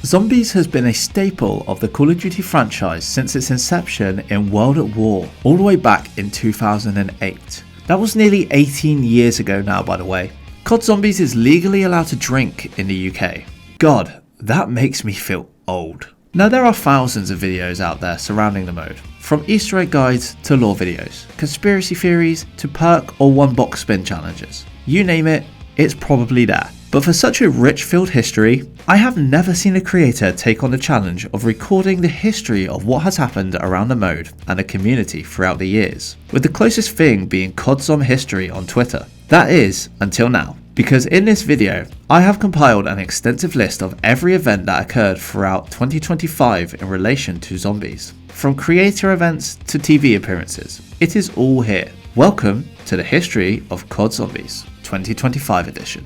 Zombies has been a staple of the Call of Duty franchise since its inception in World at War, all the way back in 2008. That was nearly 18 years ago now, by the way. COD Zombies is legally allowed to drink in the UK. God, that makes me feel old. Now there are thousands of videos out there surrounding the mode, from Easter egg guides to lore videos, conspiracy theories to perk or one box spin challenges. You name it, it's probably there. But for such a rich filled history, I have never seen a creator take on the challenge of recording the history of what has happened around the mode and the community throughout the years, with the closest thing being COD Zom history on Twitter. That is, until now. Because in this video, I have compiled an extensive list of every event that occurred throughout 2025 in relation to zombies. From creator events to TV appearances, it is all here. Welcome to the History of COD Zombies 2025 edition.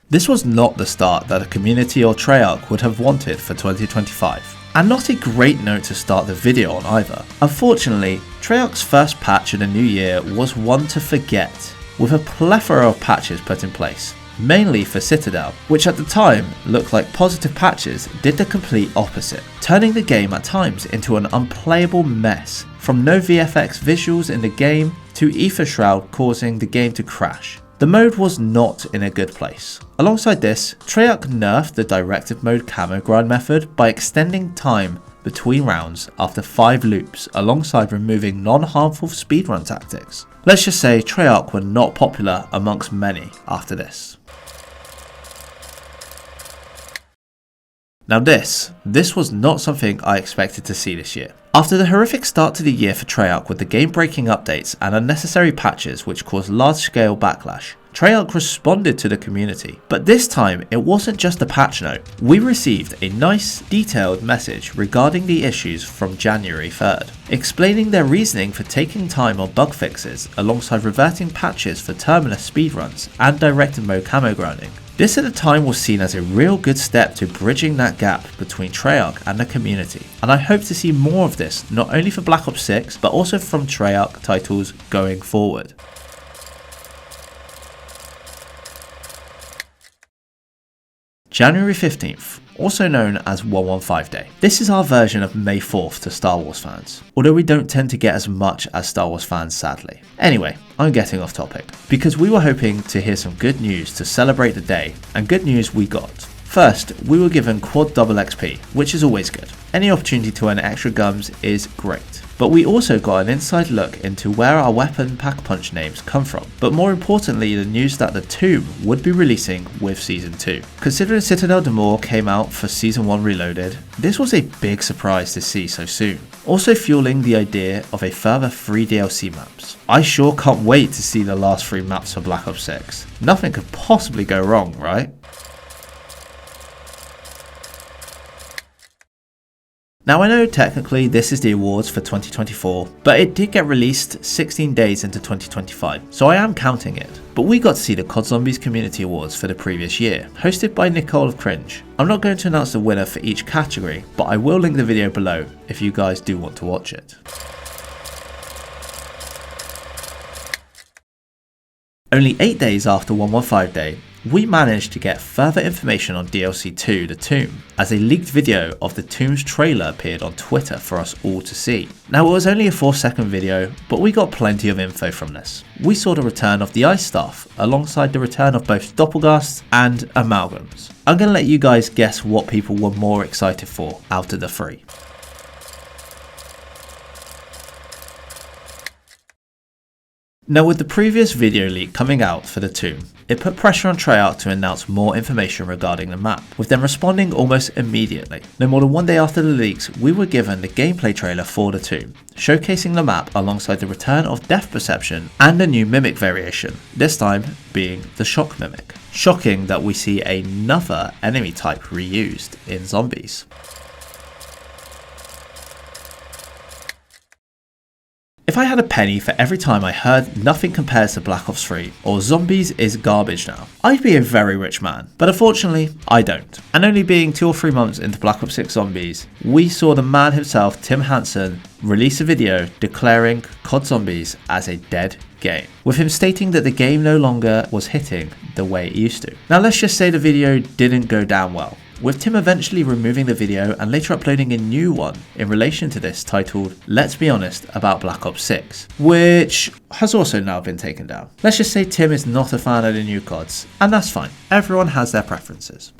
This was not the start that a community or Treyarch would have wanted for 2025, and not a great note to start the video on either. Unfortunately, Treyarch's first patch in the new year was one to forget, with a plethora of patches put in place, mainly for Citadel, which at the time looked like positive patches did the complete opposite, turning the game at times into an unplayable mess, from no VFX visuals in the game to Ether Shroud causing the game to crash. The mode was not in a good place. Alongside this, Treyarch nerfed the directive mode camo grind method by extending time between rounds after 5 loops, alongside removing non-harmful speedrun tactics. Let's just say Treyarch were not popular amongst many after this. Now this was not something I expected to see this year. After the horrific start to the year for Treyarch with the game-breaking updates and unnecessary patches which caused large-scale backlash, Treyarch responded to the community. But this time, it wasn't just a patch note. We received a nice, detailed message regarding the issues from January 3rd, explaining their reasoning for taking time on bug fixes alongside reverting patches for terminus speedruns and directed mode camo grinding. This at the time was seen as a real good step to bridging that gap between Treyarch and the community, and I hope to see more of this not only for Black Ops 6 but also from Treyarch titles going forward. January 15th, also known as 115 Day. This is our version of May 4th to Star Wars fans, although we don't tend to get as much as Star Wars fans sadly. Anyway, I'm getting off topic, because we were hoping to hear some good news to celebrate the day, and good news we got. First, we were given quad double XP, which is always good. Any opportunity to earn extra gums is great. But we also got an inside look into where our weapon pack punch names come from, but more importantly the news that the Tomb would be releasing with Season 2. Considering Citadel Demore came out for Season 1 Reloaded, this was a big surprise to see so soon, also fueling the idea of a further 3 DLC maps. I sure can't wait to see the last 3 maps for Black Ops 6. Nothing could possibly go wrong, right? Now I know technically this is the awards for 2024, but it did get released 16 days into 2025, so I am counting it. But we got to see the COD Zombies Community Awards for the previous year, hosted by Nicole of Cringe. I'm not going to announce the winner for each category, but I will link the video below if you guys do want to watch it. Only 8 days after 115 Day, we managed to get further information on DLC 2 The Tomb, as a leaked video of the Tomb's trailer appeared on Twitter for us all to see. Now it was only a 4-second video, but we got plenty of info from this. We saw the return of the Ice Staff, alongside the return of both Doppelgasts and Amalgams. I'm going to let you guys guess what people were more excited for out of the 3. Now with the previous video leak coming out for the Tomb, it put pressure on Treyarch to announce more information regarding the map, with them responding almost immediately. No more than 1 day after the leaks, we were given the gameplay trailer for the Tomb, showcasing the map alongside the return of depth perception and a new mimic variation, this time being the Shock Mimic. Shocking that we see another enemy type reused in zombies. If I had a penny for every time I heard nothing compares to Black Ops 3 or zombies is garbage now, I'd be a very rich man. But unfortunately, I don't. And only being 2 or 3 months into Black Ops 6 Zombies, we saw the man himself, Tim Hansen, release a video declaring COD Zombies as a dead game, with him stating that the game no longer was hitting the way it used to. Now let's just say the video didn't go down well, with Tim eventually removing the video and later uploading a new one in relation to this titled Let's Be Honest About Black Ops 6, which has also now been taken down. Let's just say Tim is not a fan of the new CODs, and that's fine. Everyone has their preferences.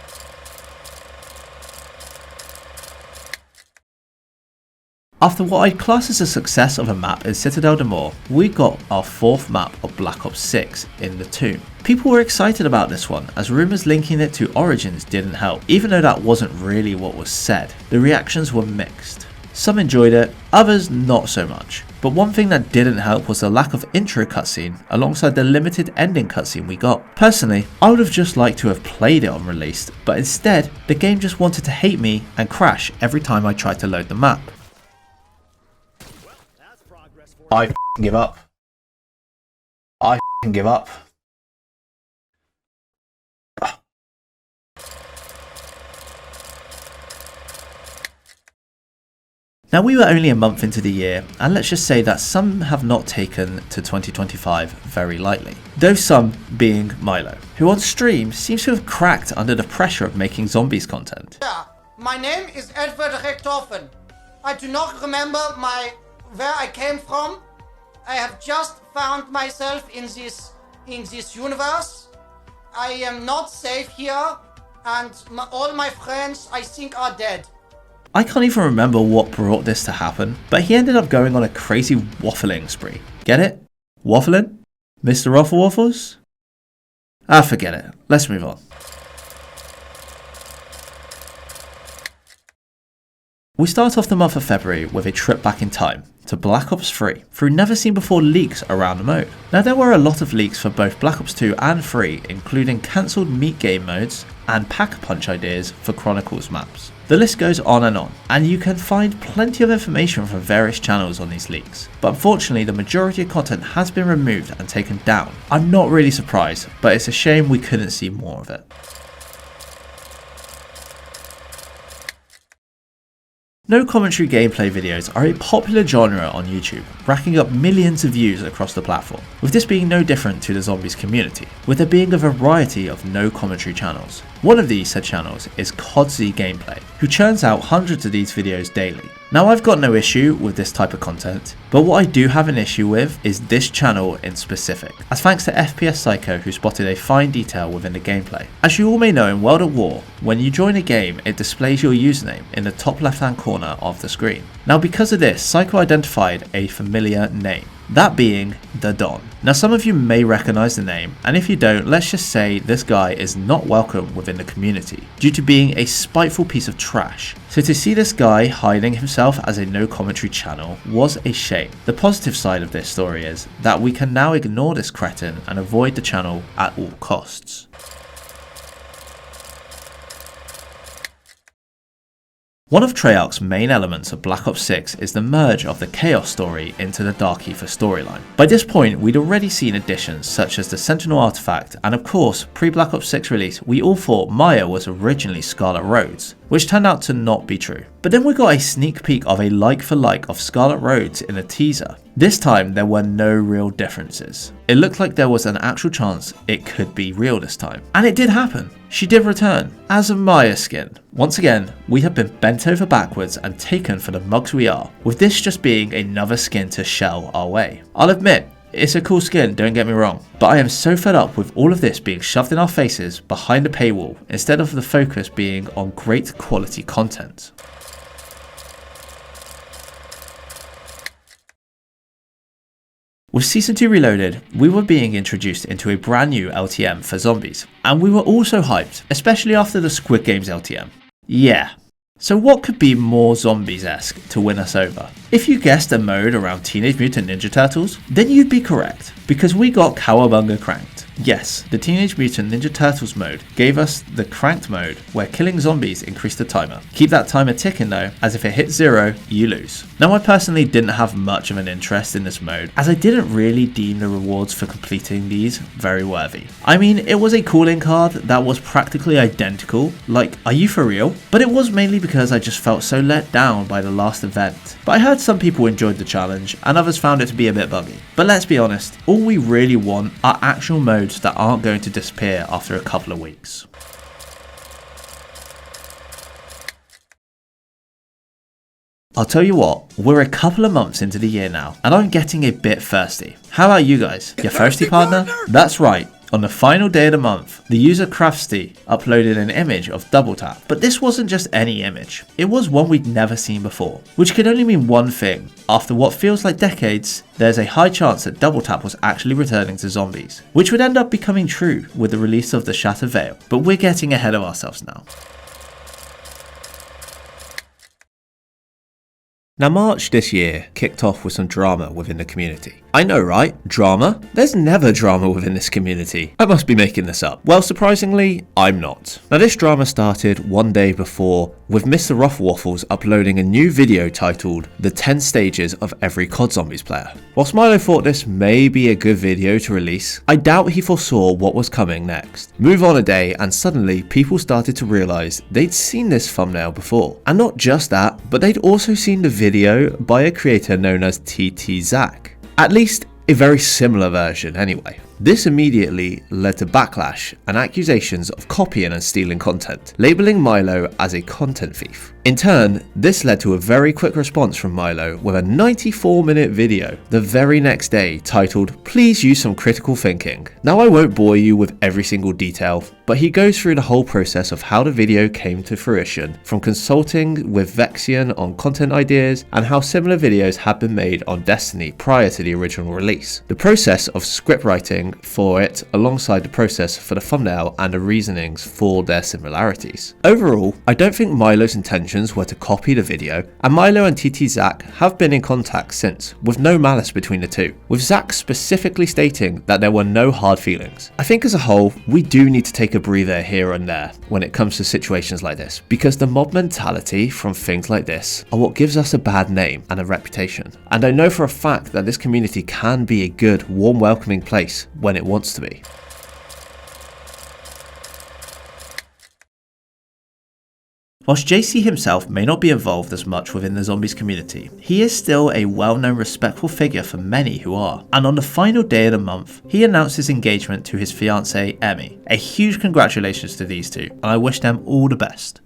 After what I'd class as a success of a map in Citadel de Mor, we got our 4th map of Black Ops 6 in the Tomb. People were excited about this one, as rumours linking it to Origins didn't help, even though that wasn't really what was said. The reactions were mixed. Some enjoyed it, others not so much. But one thing that didn't help was the lack of intro cutscene alongside the limited ending cutscene we got. Personally, I would have just liked to have played it on release, but instead, the game just wanted to hate me and crash every time I tried to load the map. I give up. I give up. Now we were only a month into the year, and let's just say that some have not taken to 2025 very lightly. Though some being Milo, who on stream seems to have cracked under the pressure of making zombies content. Yeah, my name is Edward Richtofen. I do not remember where I came from. I have just found myself in this universe. I am not safe here, and all my friends I think are dead. I can't even remember what brought this to happen, but he ended up going on a crazy waffling spree. Get it? Waffling? Mr. Waffle Waffles? Ah, forget it. Let's move on. We start off the month of February with a trip back in time to Black Ops 3 through never seen before leaks around the mode. Now there were a lot of leaks for both Black Ops 2 and 3, including cancelled meat game modes and pack-a-punch ideas for Chronicles maps. The list goes on, and you can find plenty of information from various channels on these leaks. But unfortunately, the majority of content has been removed and taken down. I'm not really surprised, but it's a shame we couldn't see more of it. No commentary gameplay videos are a popular genre on YouTube, racking up millions of views across the platform, with this being no different to the zombies community, with there being a variety of no commentary channels. One of these said channels is COD Gameplay, who churns out hundreds of these videos daily. Now I've got no issue with this type of content, but what I do have an issue with is this channel in specific, as thanks to FPS Psycho who spotted a fine detail within the gameplay. As you all may know, in World at War, when you join a game it displays your username in the top left hand corner of the screen. Now because of this, Psycho identified a familiar name, that being the Don. Now some of you may recognise the name, and if you don't, let's just say this guy is not welcome within the community due to being a spiteful piece of trash. So to see this guy hiding himself as a no commentary channel was a shame. The positive side of this story is that we can now ignore this cretin and avoid the channel at all costs. One of Treyarch's main elements of Black Ops 6 is the merge of the Chaos story into the Dark Ether storyline. By this point, we'd already seen additions such as the Sentinel artifact, and of course, pre-Black Ops 6 release, we all thought Maya was originally Scarlet Rhodes, which turned out to not be true. But then we got a sneak peek of a like for like of Scarlet Rhodes in a teaser. This time there were no real differences. It looked like there was an actual chance it could be real this time. And it did happen. She did return as a Maya skin. Once again, we have been bent over backwards and taken for the mugs we are, with this just being another skin to shell our way. I'll admit, it's a cool skin, don't get me wrong, but I am so fed up with all of this being shoved in our faces behind a paywall instead of the focus being on great quality content. With Season 2 Reloaded, we were being introduced into a brand new LTM for zombies, and we were also hyped, especially after the Squid Games LTM. Yeah. So what could be more zombies-esque to win us over? If you guessed a mode around Teenage Mutant Ninja Turtles, then you'd be correct, because we got Cowabunga cranked. Yes, the Teenage Mutant Ninja Turtles mode gave us the cranked mode where killing zombies increased the timer. Keep that timer ticking though, as if it hits 0, you lose. Now I personally didn't have much of an interest in this mode, as I didn't really deem the rewards for completing these very worthy. I mean, it was a calling card that was practically identical, like, are you for real? But it was mainly because I just felt so let down by the last event. But I heard some people enjoyed the challenge, and others found it to be a bit buggy. But let's be honest, all we really want are actual modes that aren't going to disappear after a couple of weeks. I'll tell you what, we're a couple of months into the year now, and I'm getting a bit thirsty. How about you guys? Your thirsty partner? That's right. On the final day of the month, the user Craftsty uploaded an image of Double Tap. But this wasn't just any image, it was one we'd never seen before. Which could only mean one thing: after what feels like decades, there's a high chance that Double Tap was actually returning to zombies. Which would end up becoming true with the release of the Shattered Veil. But we're getting ahead of ourselves now. Now March this year kicked off with some drama within the community. I know, right? Drama? There's never drama within this community. I must be making this up. Well, surprisingly, I'm not. Now this drama started one day before with Mr. Rufflewaffles uploading a new video titled The 10 Stages of Every COD Zombies Player. Whilst Milo thought this may be a good video to release, I doubt he foresaw what was coming next. Move on a day and suddenly people started to realise they'd seen this thumbnail before. And not just that, but they'd also seen the video by a creator known as TT Zach. At least a very similar version anyway. This immediately led to backlash and accusations of copying and stealing content, labelling Milo as a content thief. In turn, this led to a very quick response from Milo with a 94-minute video the very next day titled "Please use some critical thinking." Now I won't bore you with every single detail, but he goes through the whole process of how the video came to fruition, from consulting with Vexian on content ideas and how similar videos had been made on Destiny prior to the original release. The process of script writing for it alongside the process for the thumbnail and the reasonings for their similarities. Overall, I don't think Milo's intentions were to copy the video, and Milo and TT Zach have been in contact since, with no malice between the two, with Zach specifically stating that there were no hard feelings. I think as a whole, we do need to take a breather here and there when it comes to situations like this, because the mob mentality from things like this are what gives us a bad name and a reputation. And I know for a fact that this community can be a good, warm, welcoming place when it wants to be. Whilst JC himself may not be involved as much within the zombies community, he is still a well-known respectful figure for many who are. And on the final day of the month, he announced his engagement to his fiancée Emmy. A huge congratulations to these two, and I wish them all the best.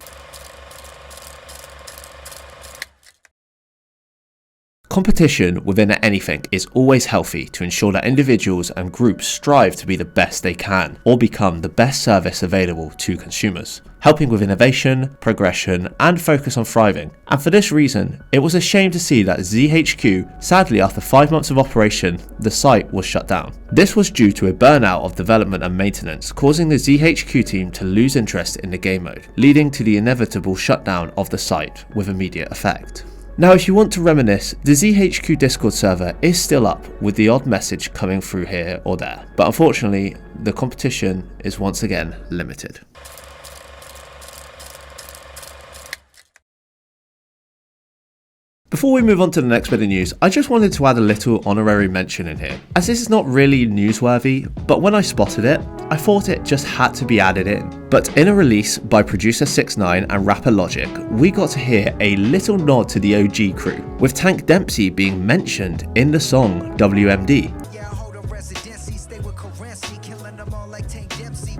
Competition within anything is always healthy to ensure that individuals and groups strive to be the best they can or become the best service available to consumers, helping with innovation, progression and focus on thriving. And for this reason, it was a shame to see that ZHQ, sadly after 5 months of operation, the site was shut down. This was due to a burnout of development and maintenance, causing the ZHQ team to lose interest in the game mode, leading to the inevitable shutdown of the site with immediate effect. Now if you want to reminisce, the ZHQ Discord server is still up with the odd message coming through here or there, but unfortunately the competition is once again limited. Before we move on to the next bit of news, I just wanted to add a little honorary mention in here, as this is not really newsworthy, but when I spotted it, I thought it just had to be added in. But in a release by producer 69 and rapper Logic, we got to hear a little nod to the OG crew, with Tank Dempsey being mentioned in the song WMD.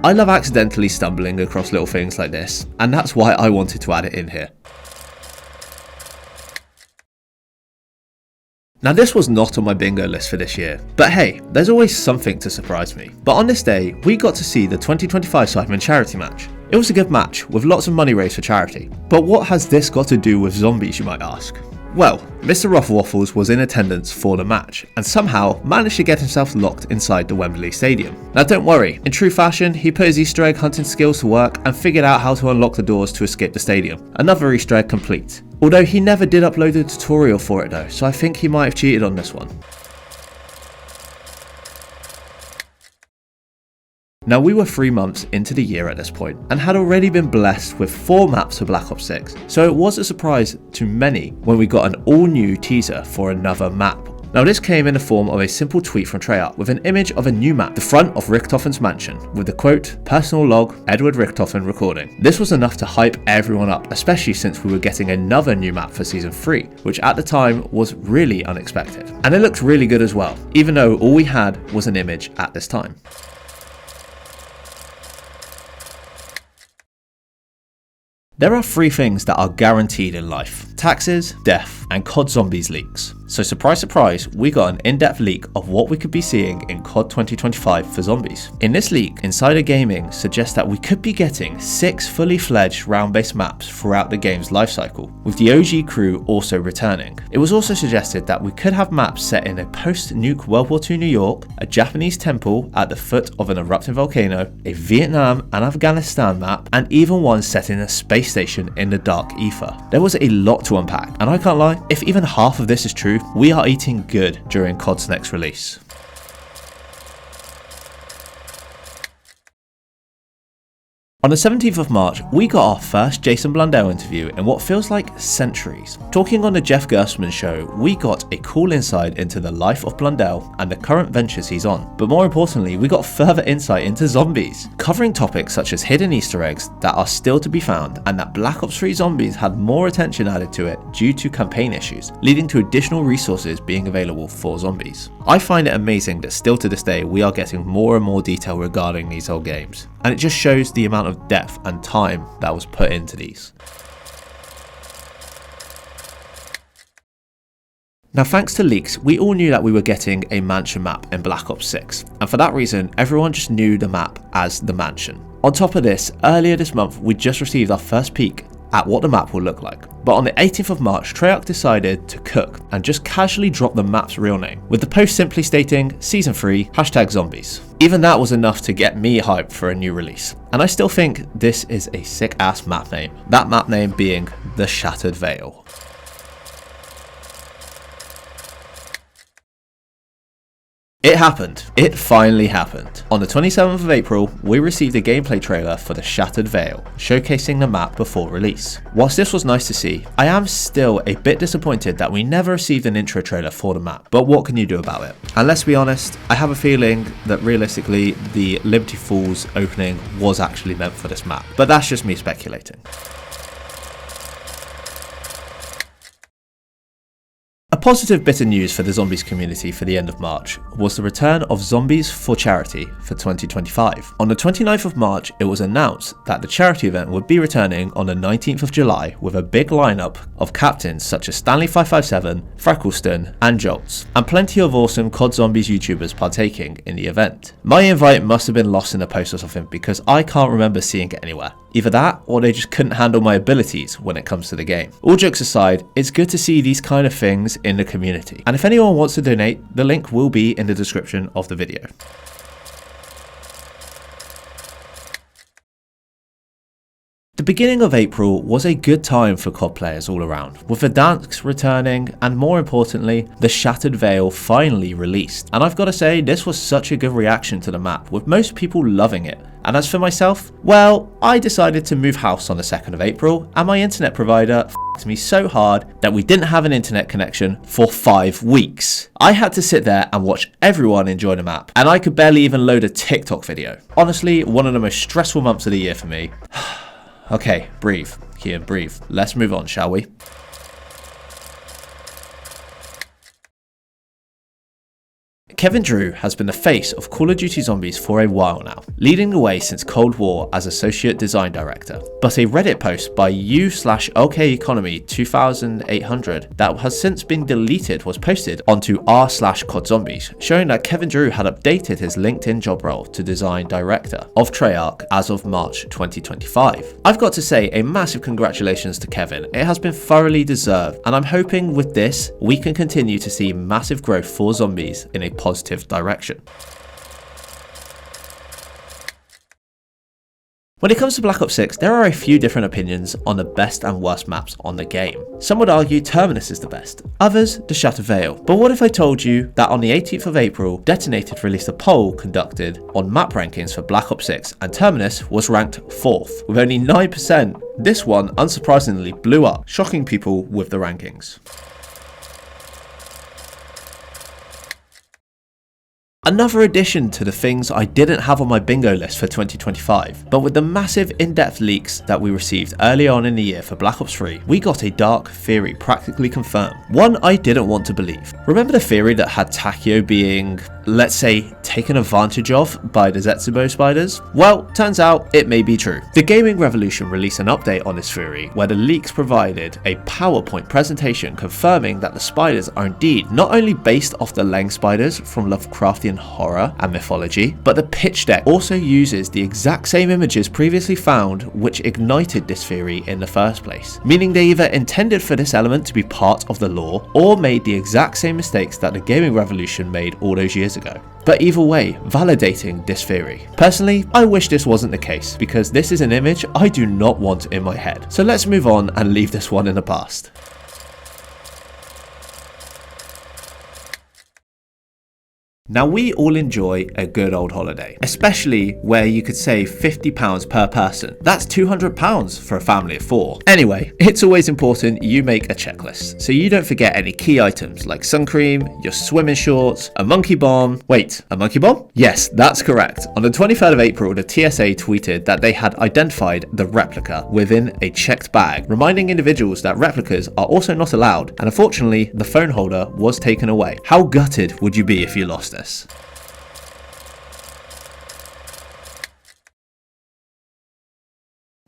I love accidentally stumbling across little things like this, and that's why I wanted to add it in here. Now this was not on my bingo list for this year, but hey, there's always something to surprise me. But on this day, we got to see the 2025 Cyberman charity match. It was a good match, with lots of money raised for charity. But what has this got to do with zombies, you might ask? Well, Mr. Rufflewaffles was in attendance for the match, and somehow managed to get himself locked inside the Wembley Stadium. Now don't worry, in true fashion, he put his Easter egg hunting skills to work and figured out how to unlock the doors to escape the stadium. Another Easter egg complete. Although he never did upload a tutorial for it though, so I think he might have cheated on this one. Now, we were 3 months into the year at this point and had already been blessed with 4 maps for Black Ops 6, so it was a surprise to many when we got an all-new teaser for another map. Now, this came in the form of a simple tweet from Treyarch with an image of a new map, the front of Richtofen's mansion, with the quote, "Personal log, Edward Richtofen recording." This was enough to hype everyone up, especially since we were getting another new map for Season 3, which at the time was really unexpected. And it looked really good as well, even though all we had was an image at this time. There are 3 things that are guaranteed in life: taxes, death, and COD Zombies leaks. So surprise surprise, we got an in-depth leak of what we could be seeing in COD 2025 for Zombies. In this leak, Insider Gaming suggests that we could be getting 6 fully fledged round-based maps throughout the game's lifecycle, with the OG crew also returning. It was also suggested that we could have maps set in a post-nuke World War II New York, a Japanese temple at the foot of an erupting volcano, a Vietnam and Afghanistan map, and even one set in a space station in the dark ether. There was a lot to unpack, and I can't lie, if even half of this is true, we are eating good during COD's next release. On the 17th of March, we got our first Jason Blundell interview in what feels like centuries. Talking on the Jeff Gerstmann show, we got a cool insight into the life of Blundell and the current ventures he's on. But more importantly, we got further insight into zombies, covering topics such as hidden Easter eggs that are still to be found, and that Black Ops 3 Zombies had more attention added to it due to campaign issues, leading to additional resources being available for zombies. I find it amazing that still to this day we are getting more and more detail regarding these old games, and it just shows the amount of depth and time that was put into these. Now, thanks to leaks, we all knew that we were getting a mansion map in Black Ops 6, and for that reason, everyone just knew the map as the mansion. On top of this, earlier this month, we just received our first peek at what the map will look like. But on the 18th of March, Treyarch decided to cook and just casually drop the map's real name, with the post simply stating Season 3 #Zombies. Even that was enough to get me hyped for a new release. And I still think this is a sick ass map name, that map name being the Shattered Veil. It happened. It finally happened. On the 27th of April, we received a gameplay trailer for the Shattered Veil, showcasing the map before release. Whilst this was nice to see, I am still a bit disappointed that we never received an intro trailer for the map, but what can you do about it? And let's be honest, I have a feeling that realistically, the Liberty Falls opening was actually meant for this map, but that's just me speculating. A positive bit of news for the Zombies community for the end of March was the return of Zombies for Charity for 2025. On the 29th of March, it was announced that the charity event would be returning on the 19th of July with a big lineup of captains such as Stanley557, Freckleston and Jolts, and plenty of awesome COD Zombies YouTubers partaking in the event. My invite must have been lost in the post or something because I can't remember seeing it anywhere. Either that, or they just couldn't handle my abilities when it comes to the game. All jokes aside, it's good to see these kind of things in the community. And if anyone wants to donate, the link will be in the description of the video. The beginning of April was a good time for COD players all around, with Verdansk returning and more importantly, the Shattered Veil finally released. And I've got to say, this was such a good reaction to the map, with most people loving it. And as for myself, well, I decided to move house on the 2nd of April, and my internet provider f***ed me so hard that we didn't have an internet connection for 5 weeks. I had to sit there and watch everyone enjoy the map, and I could barely even load a TikTok video. Honestly, one of the most stressful months of the year for me. Okay, breathe, Kian, breathe. Let's move on, shall we? Kevin Drew has been the face of Call of Duty Zombies for a while now, leading the way since Cold War as Associate Design Director. But a Reddit post by u/LKEconomy 2800 that has since been deleted was posted onto r/CODZombies, showing that Kevin Drew had updated his LinkedIn job role to Design Director of Treyarch as of March 2025. I've got to say a massive congratulations to Kevin. It has been thoroughly deserved, and I'm hoping with this, we can continue to see massive growth for Zombies in a positive direction. When it comes to Black Ops 6, there are a few different opinions on the best and worst maps on the game. Some would argue Terminus is the best, others the Shattered Veil. But what if I told you that on the 18th of April, Detonated released a poll conducted on map rankings for Black Ops 6 and Terminus was ranked 4th, with only 9%. This one unsurprisingly blew up, shocking people with the rankings. Another addition to the things I didn't have on my bingo list for 2025, but with the massive in-depth leaks that we received early on in the year for Black Ops 3, we got a dark theory practically confirmed, one I didn't want to believe. Remember the theory that had Takeo being, let's say, taken advantage of by the Zetsubo spiders? Well, turns out it may be true. The Gaming Revolution released an update on this theory where the leaks provided a PowerPoint presentation confirming that the spiders are indeed not only based off the Leng spiders from Lovecraftian horror and mythology, but the pitch deck also uses the exact same images previously found which ignited this theory in the first place, meaning they either intended for this element to be part of the lore or made the exact same mistakes that the Gaming Revolution made all those years ago. But either way, validating this theory. Personally, I wish this wasn't the case because this is an image I do not want in my head. So let's move on and leave this one in the past. Now we all enjoy a good old holiday, especially where you could save £50 per person. That's £200 for a family of 4. Anyway, it's always important you make a checklist, so you don't forget any key items like sun cream, your swimming shorts, a monkey bomb. Wait, a monkey bomb? Yes, that's correct. On the 23rd of April, the TSA tweeted that they had identified the replica within a checked bag, reminding individuals that replicas are also not allowed, and unfortunately, the phone holder was taken away. How gutted would you be if you lost it?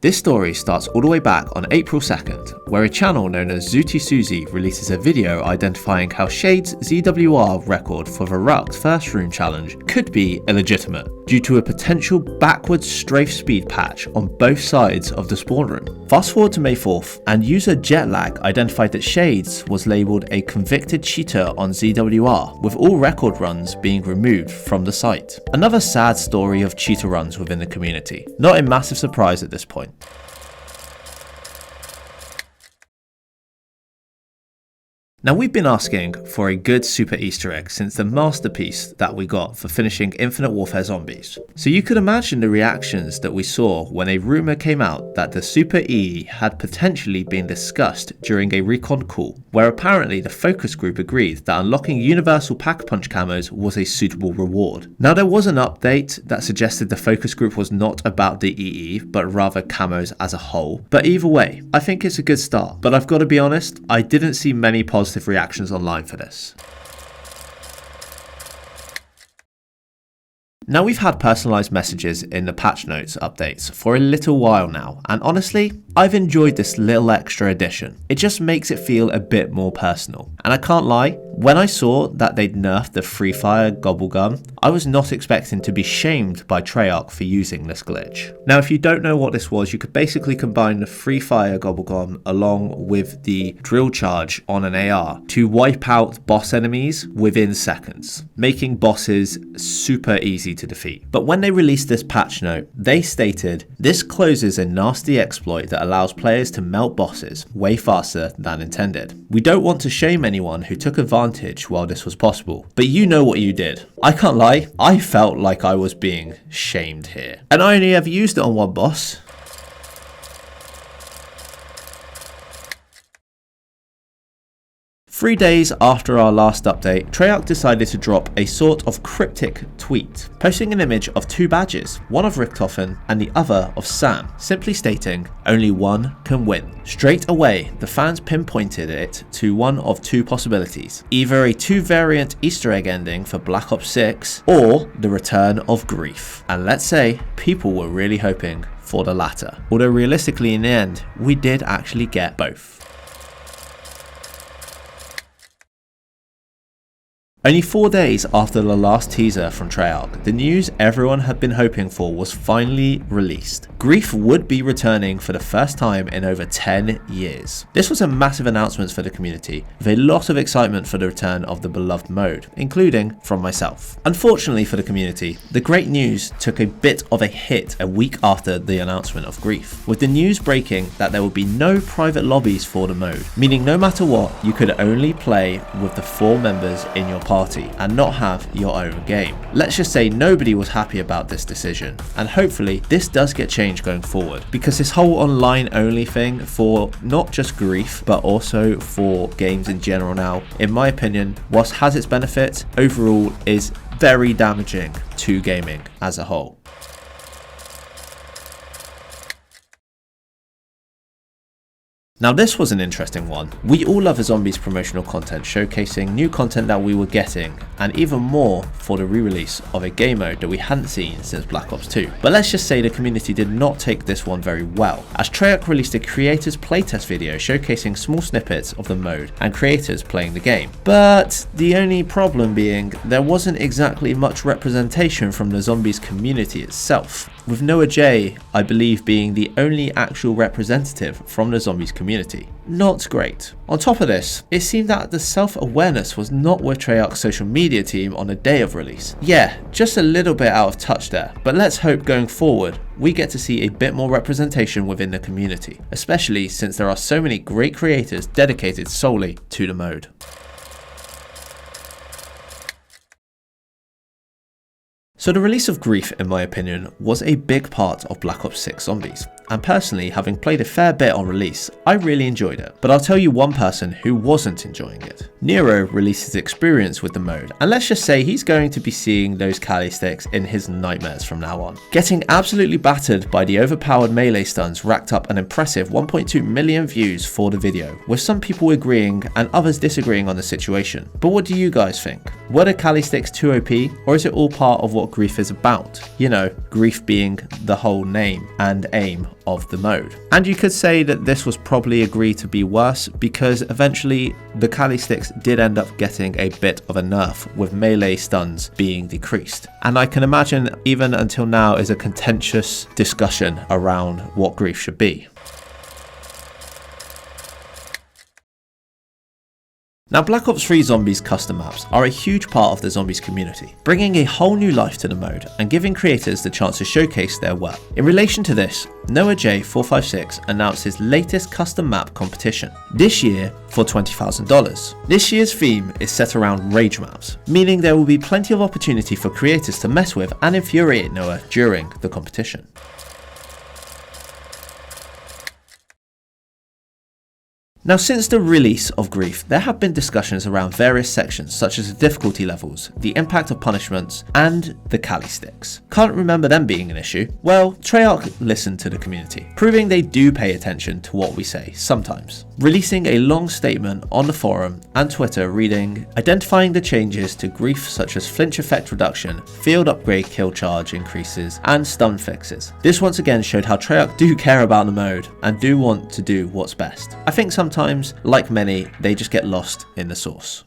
This story starts all the way back on April 2nd, where a channel known as Zuti Suzy releases a video identifying how Shade's ZWR record for the Ruck's first room challenge could be illegitimate due to a potential backwards strafe speed patch on both sides of the spawn room. Fast forward to May 4th, and user Jetlag identified that Shades was labelled a convicted cheater on ZWR, with all record runs being removed from the site. Another sad story of cheater runs within the community. Not a massive surprise at this point. Now we've been asking for a good super Easter egg since the masterpiece that we got for finishing Infinite Warfare Zombies. So you could imagine the reactions that we saw when a rumour came out that the Super E had potentially been discussed during a recon call, where apparently the focus group agreed that unlocking universal pack-a-punch camos was a suitable reward. Now there was an update that suggested the focus group was not about the EE, but rather camos as a whole. But either way, I think it's a good start. But I've got to be honest, I didn't see many positive reactions online for this. Now we've had personalised messages in the patch notes updates for a little while now, and honestly, I've enjoyed this little extra addition. It just makes it feel a bit more personal. And I can't lie, when I saw that they'd nerfed the Free Fire Gobblegum, I was not expecting to be shamed by Treyarch for using this glitch. Now if you don't know what this was, you could basically combine the Free Fire Gobblegum along with the drill charge on an AR to wipe out boss enemies within seconds, making bosses super easy to defeat. But when they released this patch note, they stated, "This closes a nasty exploit that allows players to melt bosses way faster than intended. We don't want to shame anyone who took advantage while this was possible, but you know what you did." I can't lie, I felt like I was being shamed here. And I only ever used it on one boss. Three days after our last update, Treyarch decided to drop a sort of cryptic tweet, posting an image of two badges, one of Richtofen and the other of Sam, simply stating, "Only one can win." Straight away, the fans pinpointed it to one of two possibilities, either a two-variant Easter egg ending for Black Ops 6 or the return of Grief. And let's say, people were really hoping for the latter. Although realistically in the end, we did actually get both. Only 4 days after the last teaser from Treyarch, the news everyone had been hoping for was finally released. Grief would be returning for the first time in over 10 years. This was a massive announcement for the community, with a lot of excitement for the return of the beloved mode, including from myself. Unfortunately for the community, the great news took a bit of a hit a week after the announcement of Grief, with the news breaking that there would be no private lobbies for the mode, meaning no matter what, you could only play with the 4 members in your party and not have your own game. Let's just say nobody was happy about this decision, and hopefully this does get changed going forward, because this whole online only thing for not just Grief but also for games in general now, in my opinion, whilst has its benefits, overall is very damaging to gaming as a whole. Now this was an interesting one. We all love a zombies promotional content showcasing new content that we were getting, and even more for the re-release of a game mode that we hadn't seen since Black Ops 2. But let's just say the community did not take this one very well, as Treyarch released a creators playtest video showcasing small snippets of the mode and creators playing the game. But the only problem being there wasn't exactly much representation from the zombies community itself, with Noah J, I believe, being the only actual representative from the zombies community. Not great. On top of this, it seemed that the self-awareness was not with Treyarch's social media team on the day of release. Yeah, just a little bit out of touch there, but let's hope going forward we get to see a bit more representation within the community, especially since there are so many great creators dedicated solely to the mode. So the release of Grief, in my opinion, was a big part of Black Ops 6 Zombies, and personally, having played a fair bit on release, I really enjoyed it. But I'll tell you one person who wasn't enjoying it. Nero released his experience with the mode, and let's just say he's going to be seeing those Kali sticks in his nightmares from now on. Getting absolutely battered by the overpowered melee stuns racked up an impressive 1.2 million views for the video, with some people agreeing and others disagreeing on the situation. But what do you guys think? Were the Kali sticks too OP, or is it all part of what Grief is about? You know, Grief being the whole name and aim of the mode. And you could say that this was probably agreed to be worse, because eventually the Kali sticks did end up getting a bit of a nerf, with melee stuns being decreased. And I can imagine even until now is a contentious discussion around what Grief should be. Now, Black Ops 3 Zombies custom maps are a huge part of the Zombies community, bringing a whole new life to the mode and giving creators the chance to showcase their work. In relation to this, Noah J456 announced his latest custom map competition, this year for $20,000. This year's theme is set around rage maps, meaning there will be plenty of opportunity for creators to mess with and infuriate Noah during the competition. Now, since the release of Grief, there have been discussions around various sections such as the difficulty levels, the impact of punishments, and the Kali sticks. Can't remember them being an issue. Well, Treyarch listened to the community, proving they do pay attention to what we say sometimes. Releasing a long statement on the forum and Twitter reading, identifying the changes to Grief such as flinch effect reduction, field upgrade kill charge increases, and stun fixes. This once again showed how Treyarch do care about the mode and do want to do what's best. I think sometimes, like many, they just get lost in the sauce.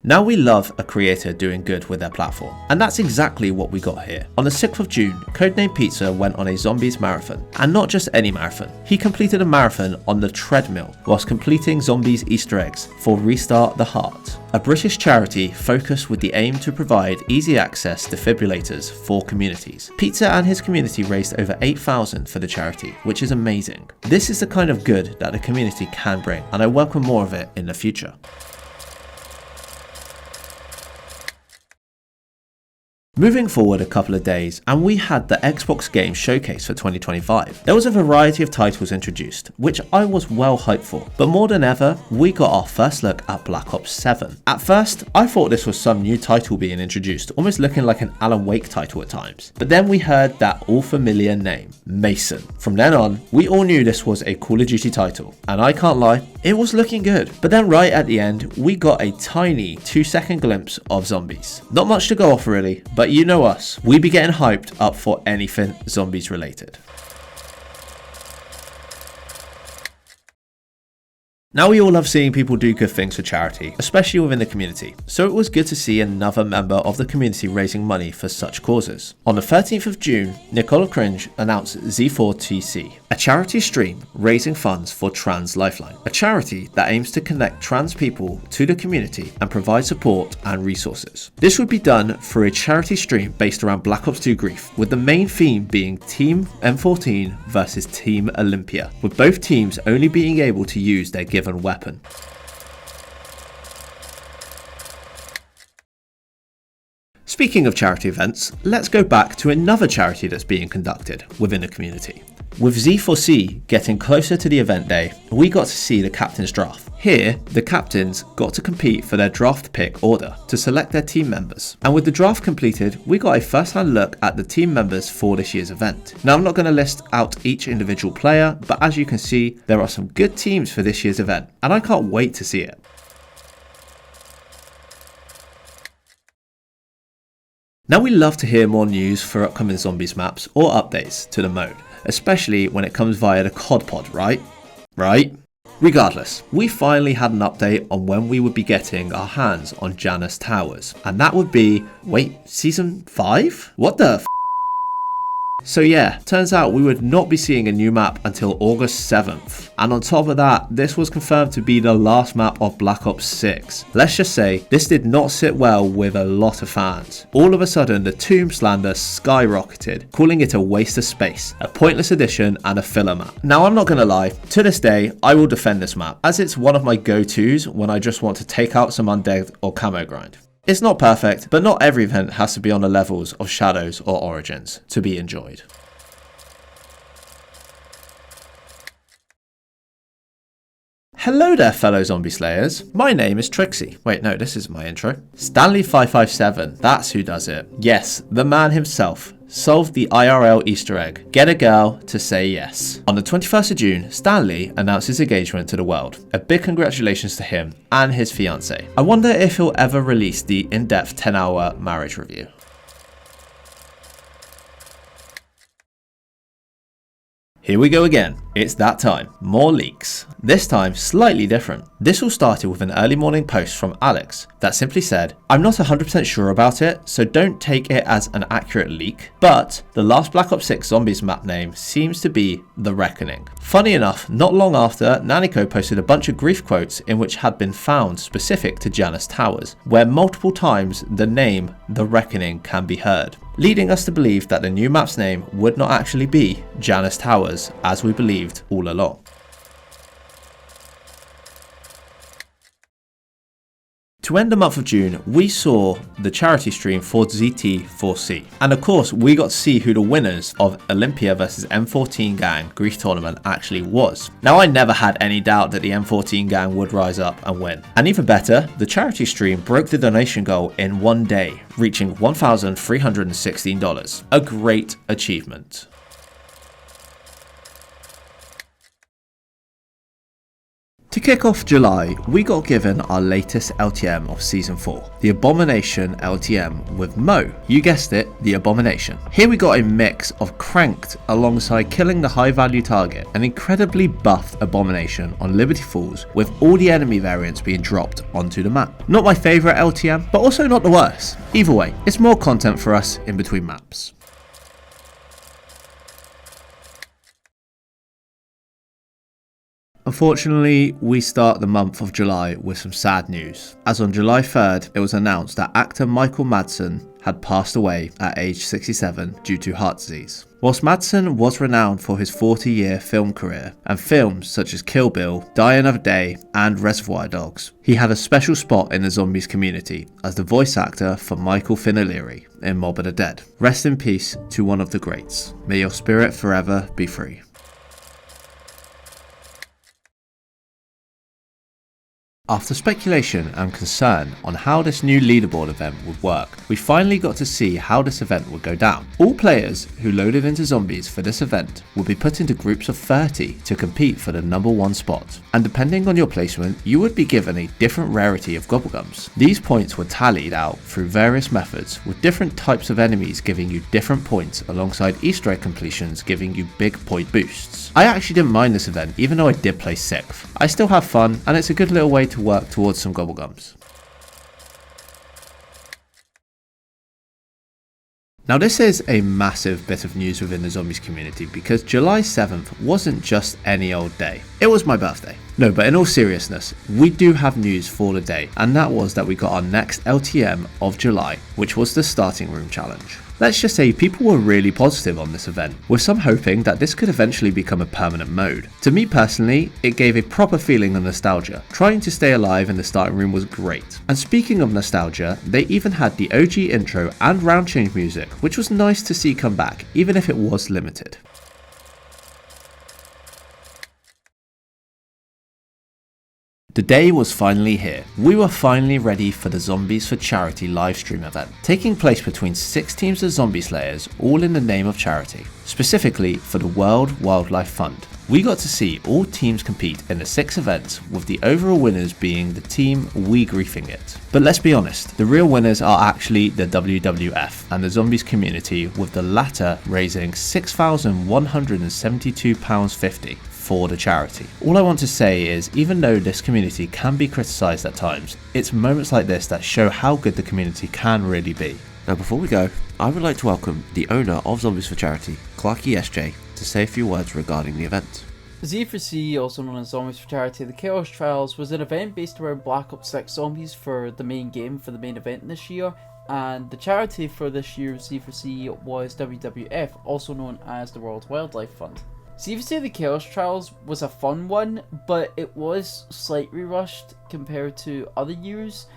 Now we love a creator doing good with their platform, and that's exactly what we got here. On the 6th of June, Codename Pizza went on a Zombies marathon, and not just any marathon. He completed a marathon on the treadmill whilst completing Zombies Easter eggs for Restart the Heart, a British charity focused with the aim to provide easy access defibrillators for communities. Pizza and his community raised over $8,000 for the charity, which is amazing. This is the kind of good that the community can bring, and I welcome more of it in the future. Moving forward a couple of days, and we had the Xbox Game Showcase for 2025. There was a variety of titles introduced, which I was well hyped for, but more than ever, we got our first look at Black Ops 7. At first, I thought this was some new title being introduced, almost looking like an Alan Wake title at times. But then we heard that all familiar name, Mason. From then on, we all knew this was a Call of Duty title, and I can't lie, it was looking good. But then right at the end, we got a tiny 2-second glimpse of zombies. Not much to go off really, but you know us, we be getting hyped up for anything zombies related. Now we all love seeing people do good things for charity, especially within the community, so it was good to see another member of the community raising money for such causes. On the 13th of June, Nicola Cringe announced Z4TC, a charity stream raising funds for Trans Lifeline, a charity that aims to connect trans people to the community and provide support and resources. This would be done through a charity stream based around Black Ops 2 grief, with the main theme being Team M14 versus Team Olympia, with both teams only being able to use their given weapon. Speaking of charity events, let's go back to another charity that's being conducted within the community. With Z4C getting closer to the event day, we got to see the captain's draft. Here, the captains got to compete for their draft pick order to select their team members. And with the draft completed, we got a first-hand look at the team members for this year's event. Now, I'm not going to list out each individual player, but as you can see, there are some good teams for this year's event, and I can't wait to see it. Now we love to hear more news for upcoming Zombies maps or updates to the mode, especially when it comes via the COD pod, right? Regardless, we finally had an update on when we would be getting our hands on Janus Towers, and that would be, season 5? What the f***? So yeah, turns out we would not be seeing a new map until August 7th. And on top of that, this was confirmed to be the last map of Black Ops 6. Let's just say, this did not sit well with a lot of fans. All of a sudden, the Tomb slander skyrocketed, calling it a waste of space, a pointless addition and a filler map. Now I'm not gonna lie, to this day, I will defend this map, as it's one of my go-tos when I just want to take out some undead or camo grind. It's not perfect, but not every event has to be on the levels of Shadows or Origins to be enjoyed. Hello there, fellow zombie slayers. My name is Trixie. Wait, no, this isn't my intro. Stanley557, that's who does it. Yes, the man himself. Solved the IRL Easter egg. Get a girl to say yes. On the 21st of June, Stanley announced his engagement to the world. A big congratulations to him and his fiancée. I wonder if he'll ever release the in-depth 10-hour marriage review. Here we go again. It's that time. More leaks. This time slightly different. This all started with an early morning post from Alex that simply said, "I'm not 100% sure about it, so don't take it as an accurate leak, but the last Black Ops 6 Zombies map name seems to be The Reckoning." Funny enough, not long after, Nanico posted a bunch of grief quotes in which had been found specific to Janus Towers, where multiple times the name The Reckoning can be heard, leading us to believe that the new map's name would not actually be Janus Towers, as we believed all along. To end the month of June, we saw the charity stream for ZT4C. And of course, we got to see who the winners of Olympia vs M14 Gang Grief Tournament actually was. Now, I never had any doubt that the M14 Gang would rise up and win. And even better, the charity stream broke the donation goal in one day, reaching $1,316. A great achievement. To kick off July, we got given our latest LTM of Season 4, the Abomination LTM with Mo. You guessed it, the Abomination. Here we got a mix of Cranked alongside killing the high value target, an incredibly buffed Abomination on Liberty Falls with all the enemy variants being dropped onto the map. Not my favourite LTM, but also not the worst. Either way, it's more content for us in between maps. Unfortunately, we start the month of July with some sad news, as on July 3rd it was announced that actor Michael Madsen had passed away at age 67 due to heart disease. Whilst Madsen was renowned for his 40-year film career and films such as Kill Bill, Die Another Day and Reservoir Dogs, he had a special spot in the zombies community as the voice actor for Michael Finn O'Leary in Mob of the Dead. Rest in peace to one of the greats. May your spirit forever be free. After speculation and concern on how this new leaderboard event would work, we finally got to see how this event would go down. All players who loaded into zombies for this event would be put into groups of 30 to compete for the number 1 spot, and depending on your placement, you would be given a different rarity of gobblegums. These points were tallied out through various methods, with different types of enemies giving you different points alongside Easter egg completions giving you big point boosts. I actually didn't mind this event even though I did play 6th. I still have fun and it's a good little way to work towards some gobblegums. Now this is a massive bit of news within the zombies community because July 7th wasn't just any old day. It was my birthday. No, but in all seriousness, we do have news for the day, and that was that we got our next LTM of July, which was the starting room challenge. Let's just say people were really positive on this event, with some hoping that this could eventually become a permanent mode. To me personally, it gave a proper feeling of nostalgia. Trying to stay alive in the starting room was great. And speaking of nostalgia, they even had the OG intro and round change music, which was nice to see come back, even if it was limited. The day was finally here. We were finally ready for the Zombies for Charity livestream event, taking place between 6 teams of zombie slayers, all in the name of charity, specifically for the World Wildlife Fund. We got to see all teams compete in the 6 events, with the overall winners being the team We Griefing It. But let's be honest, the real winners are actually the WWF and the Zombies community, with the latter raising £6,172.50. for the charity. All I want to say is, even though this community can be criticised at times, it's moments like this that show how good the community can really be. Now before we go, I would like to welcome the owner of Zombies for Charity, Clarky SJ, to say a few words regarding the event. Z4C, also known as Zombies for Charity, the Chaos Trials, was an event based around Black Ops 6 zombies for the main game, for the main event this year, and the charity for this year's Z4C was WWF, also known as the World Wildlife Fund. Z4C the Chaos Trials was a fun one, but it was slightly rushed compared to other years.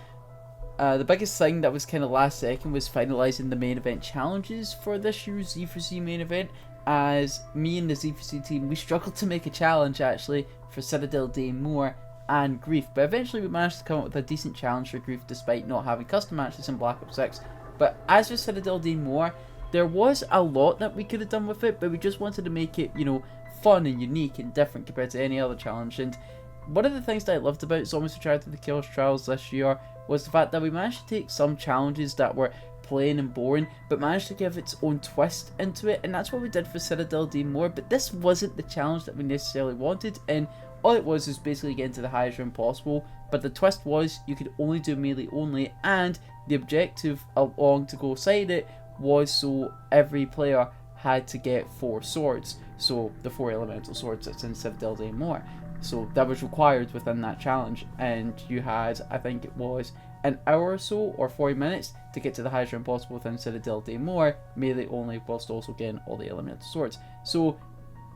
The biggest thing that was kind of last second was finalising the main event challenges for this year's Z4C main event, as me and the Z4C team, we struggled to make a challenge actually for Citadel Day More and Grief, but eventually we managed to come up with a decent challenge for Grief despite not having custom matches in Black Ops 6. But as for Citadel Day More, there was a lot that we could have done with it, but we just wanted to make it, you know, fun and unique and different compared to any other challenge. And one of the things that I loved about Zombies for Charity the Chaos Trials this year was the fact that we managed to take some challenges that were plain and boring, but managed to give its own twist into it, and that's what we did for Citadel Day More. But this wasn't the challenge that we necessarily wanted, and all it was basically getting to the highest round possible, but the twist was you could only do melee only, and the objective along to go side it was so every player had to get 4 swords, so the 4 elemental swords that's in Citadel Day More. So that was required within that challenge, and you had, I think it was an hour or so, or 40 minutes, to get to the highest round possible within Citadel Day More, melee only, whilst also getting all the elemental swords. So,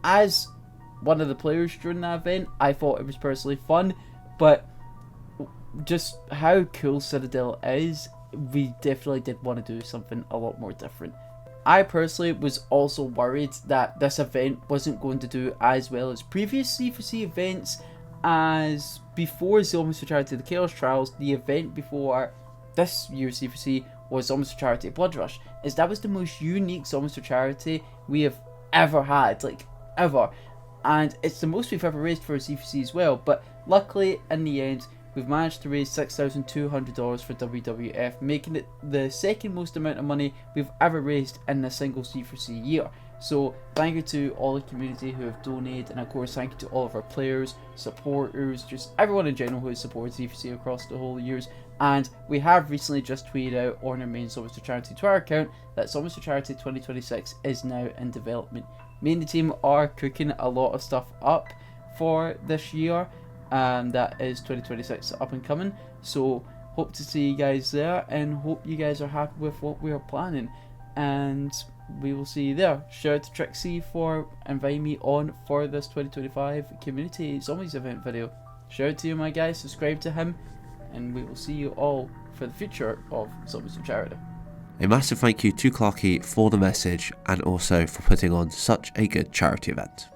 as one of the players during that event, I thought it was personally fun, but just how cool Citadel is, we definitely did want to do something a lot more different. I personally was also worried that this event wasn't going to do as well as previous Z4C events, as before Zombies for Charity the Chaos Trials, the event before this year's Z4C was Zombies for Charity Blood Rush, as that was the most unique Zombies for Charity we have ever had, like ever, and it's the most we've ever raised for a Z4C as well. But luckily in the end we've managed to raise $6,200 for WWF, making it the second most amount of money we've ever raised in a single Z4C year. So thank you to all the community who have donated, and of course thank you to all of our players, supporters, just everyone in general who has supported Z4C across the whole years. And we have recently just tweeted out on our main Zombies for Charity Twitter account that Zombies for Charity 2026 is now in development. Me and the team are cooking a lot of stuff up for this year, that is 2026 up and coming, so hope to see you guys there, and hope you guys are happy with what we are planning, and we will see you there. Shout out to Trixie for inviting me on for this 2025 community zombies event video. Shout out to you, my guys, subscribe to him, and we will see you all for the future of Zombies for Charity. A massive thank you to Clarky for the message, and also for putting on such a good charity event.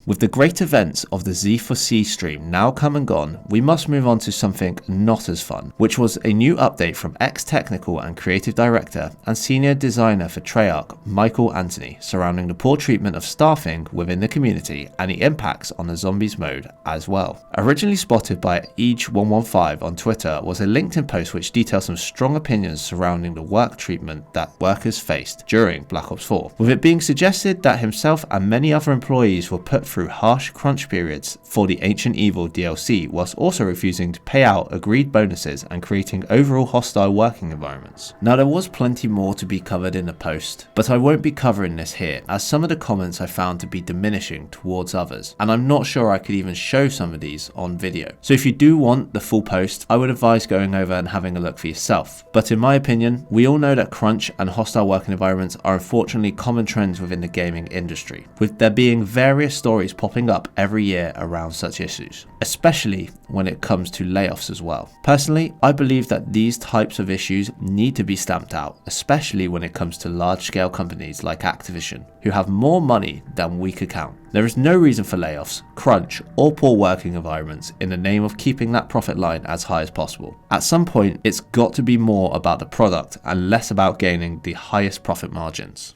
With the great events of the Z4C stream now come and gone, we must move on to something not as fun, which was a new update from ex-technical and creative director and senior designer for Treyarch, Michael Anthony, surrounding the poor treatment of staffing within the community and the impacts on the zombies mode as well. Originally spotted by Each115 on Twitter was a LinkedIn post which details some strong opinions surrounding the work treatment that workers faced during Black Ops 4, with it being suggested that himself and many other employees were put through harsh crunch periods for the Ancient Evil DLC whilst also refusing to pay out agreed bonuses and creating overall hostile working environments. Now there was plenty more to be covered in the post, but I won't be covering this here as some of the comments I found to be diminishing towards others, and I'm not sure I could even show some of these on video. So if you do want the full post, I would advise going over and having a look for yourself. But in my opinion, we all know that crunch and hostile working environments are unfortunately common trends within the gaming industry, with there being various stories popping up every year around such issues, especially when it comes to layoffs as well. Personally, I believe that these types of issues need to be stamped out, especially when it comes to large-scale companies like Activision, who have more money than we could count. There is no reason for layoffs, crunch, or poor working environments in the name of keeping that profit line as high as possible. At some point, it's got to be more about the product and less about gaining the highest profit margins.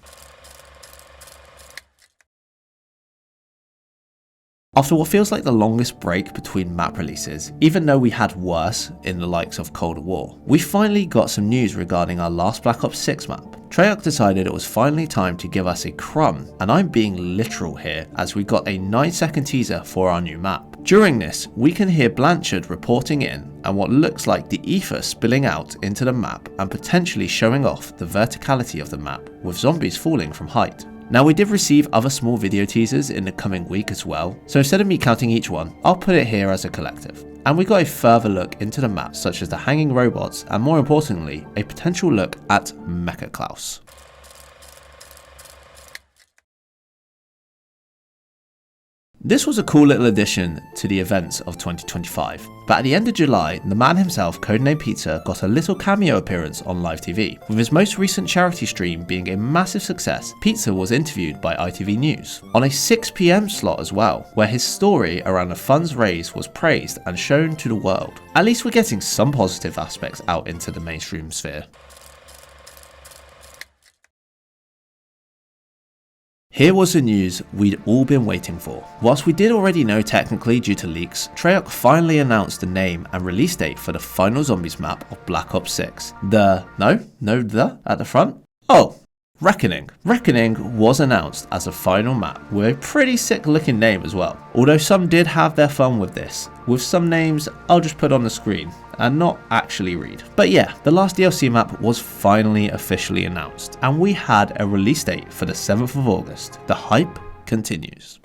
After what feels like the longest break between map releases, even though we had worse in the likes of Cold War, we finally got some news regarding our last Black Ops 6 map. Treyarch decided it was finally time to give us a crumb, and I'm being literal here as we got a 9-second teaser for our new map. During this, we can hear Blanchard reporting in and what looks like the ether spilling out into the map and potentially showing off the verticality of the map, with zombies falling from height. Now we did receive other small video teasers in the coming week as well, so instead of me counting each one, I'll put it here as a collective. And we got a further look into the map such as the hanging robots and more importantly, a potential look at Mecha Klaus. This was a cool little addition to the events of 2025, but at the end of July, the man himself, Codename Pizza, got a little cameo appearance on live TV. With his most recent charity stream being a massive success, Pizza was interviewed by ITV News on a 6 PM slot as well, where his story around the funds raised was praised and shown to the world. At least we're getting some positive aspects out into the mainstream sphere. Here was the news we'd all been waiting for. Whilst we did already know technically due to leaks, Treyarch finally announced the name and release date for the final Zombies map of Black Ops 6. The at the front? Oh, Reckoning. Reckoning was announced as a final map with a pretty sick looking name as well. Although some did have their fun with this, with some names I'll just put on the screen and not actually read. But yeah, the last DLC map was finally officially announced and we had a release date for the 7th of August. The hype continues.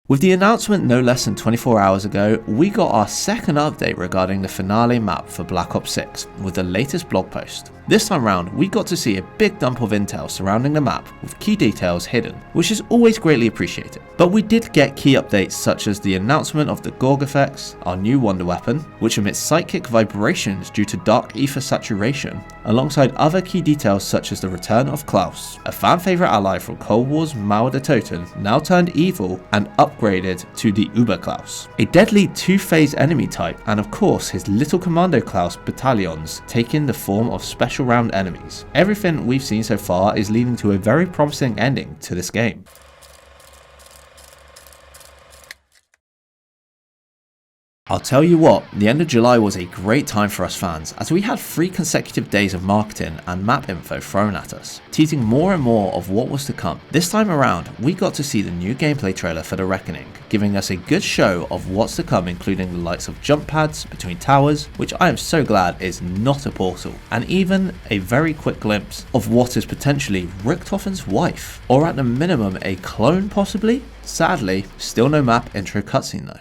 With the announcement no less than 24 hours ago, we got our second update regarding the finale map for Black Ops 6 with the latest blog post. This time round, we got to see a big dump of intel surrounding the map with key details hidden, which is always greatly appreciated. But we did get key updates such as the announcement of the Gorg effects, our new wonder weapon, which emits psychic vibrations due to dark ether saturation, alongside other key details such as the return of Klaus, a fan favourite ally from Cold War's Mauer der Toten, now turned evil and upgraded to the Uber Klaus, a deadly two-phase enemy type, and of course his little Commando Klaus battalions taking the form of special round enemies. Everything we've seen so far is leading to a very promising ending to this game. I'll tell you what, the end of July was a great time for us fans as we had 3 consecutive days of marketing and map info thrown at us, teasing more and more of what was to come. This time around, we got to see the new gameplay trailer for The Reckoning, giving us a good show of what's to come, including the likes of jump pads between towers, which I am so glad is not a portal, and even a very quick glimpse of what is potentially Richtofen's wife, or at the minimum a clone possibly? Sadly, still no map intro cutscene though. .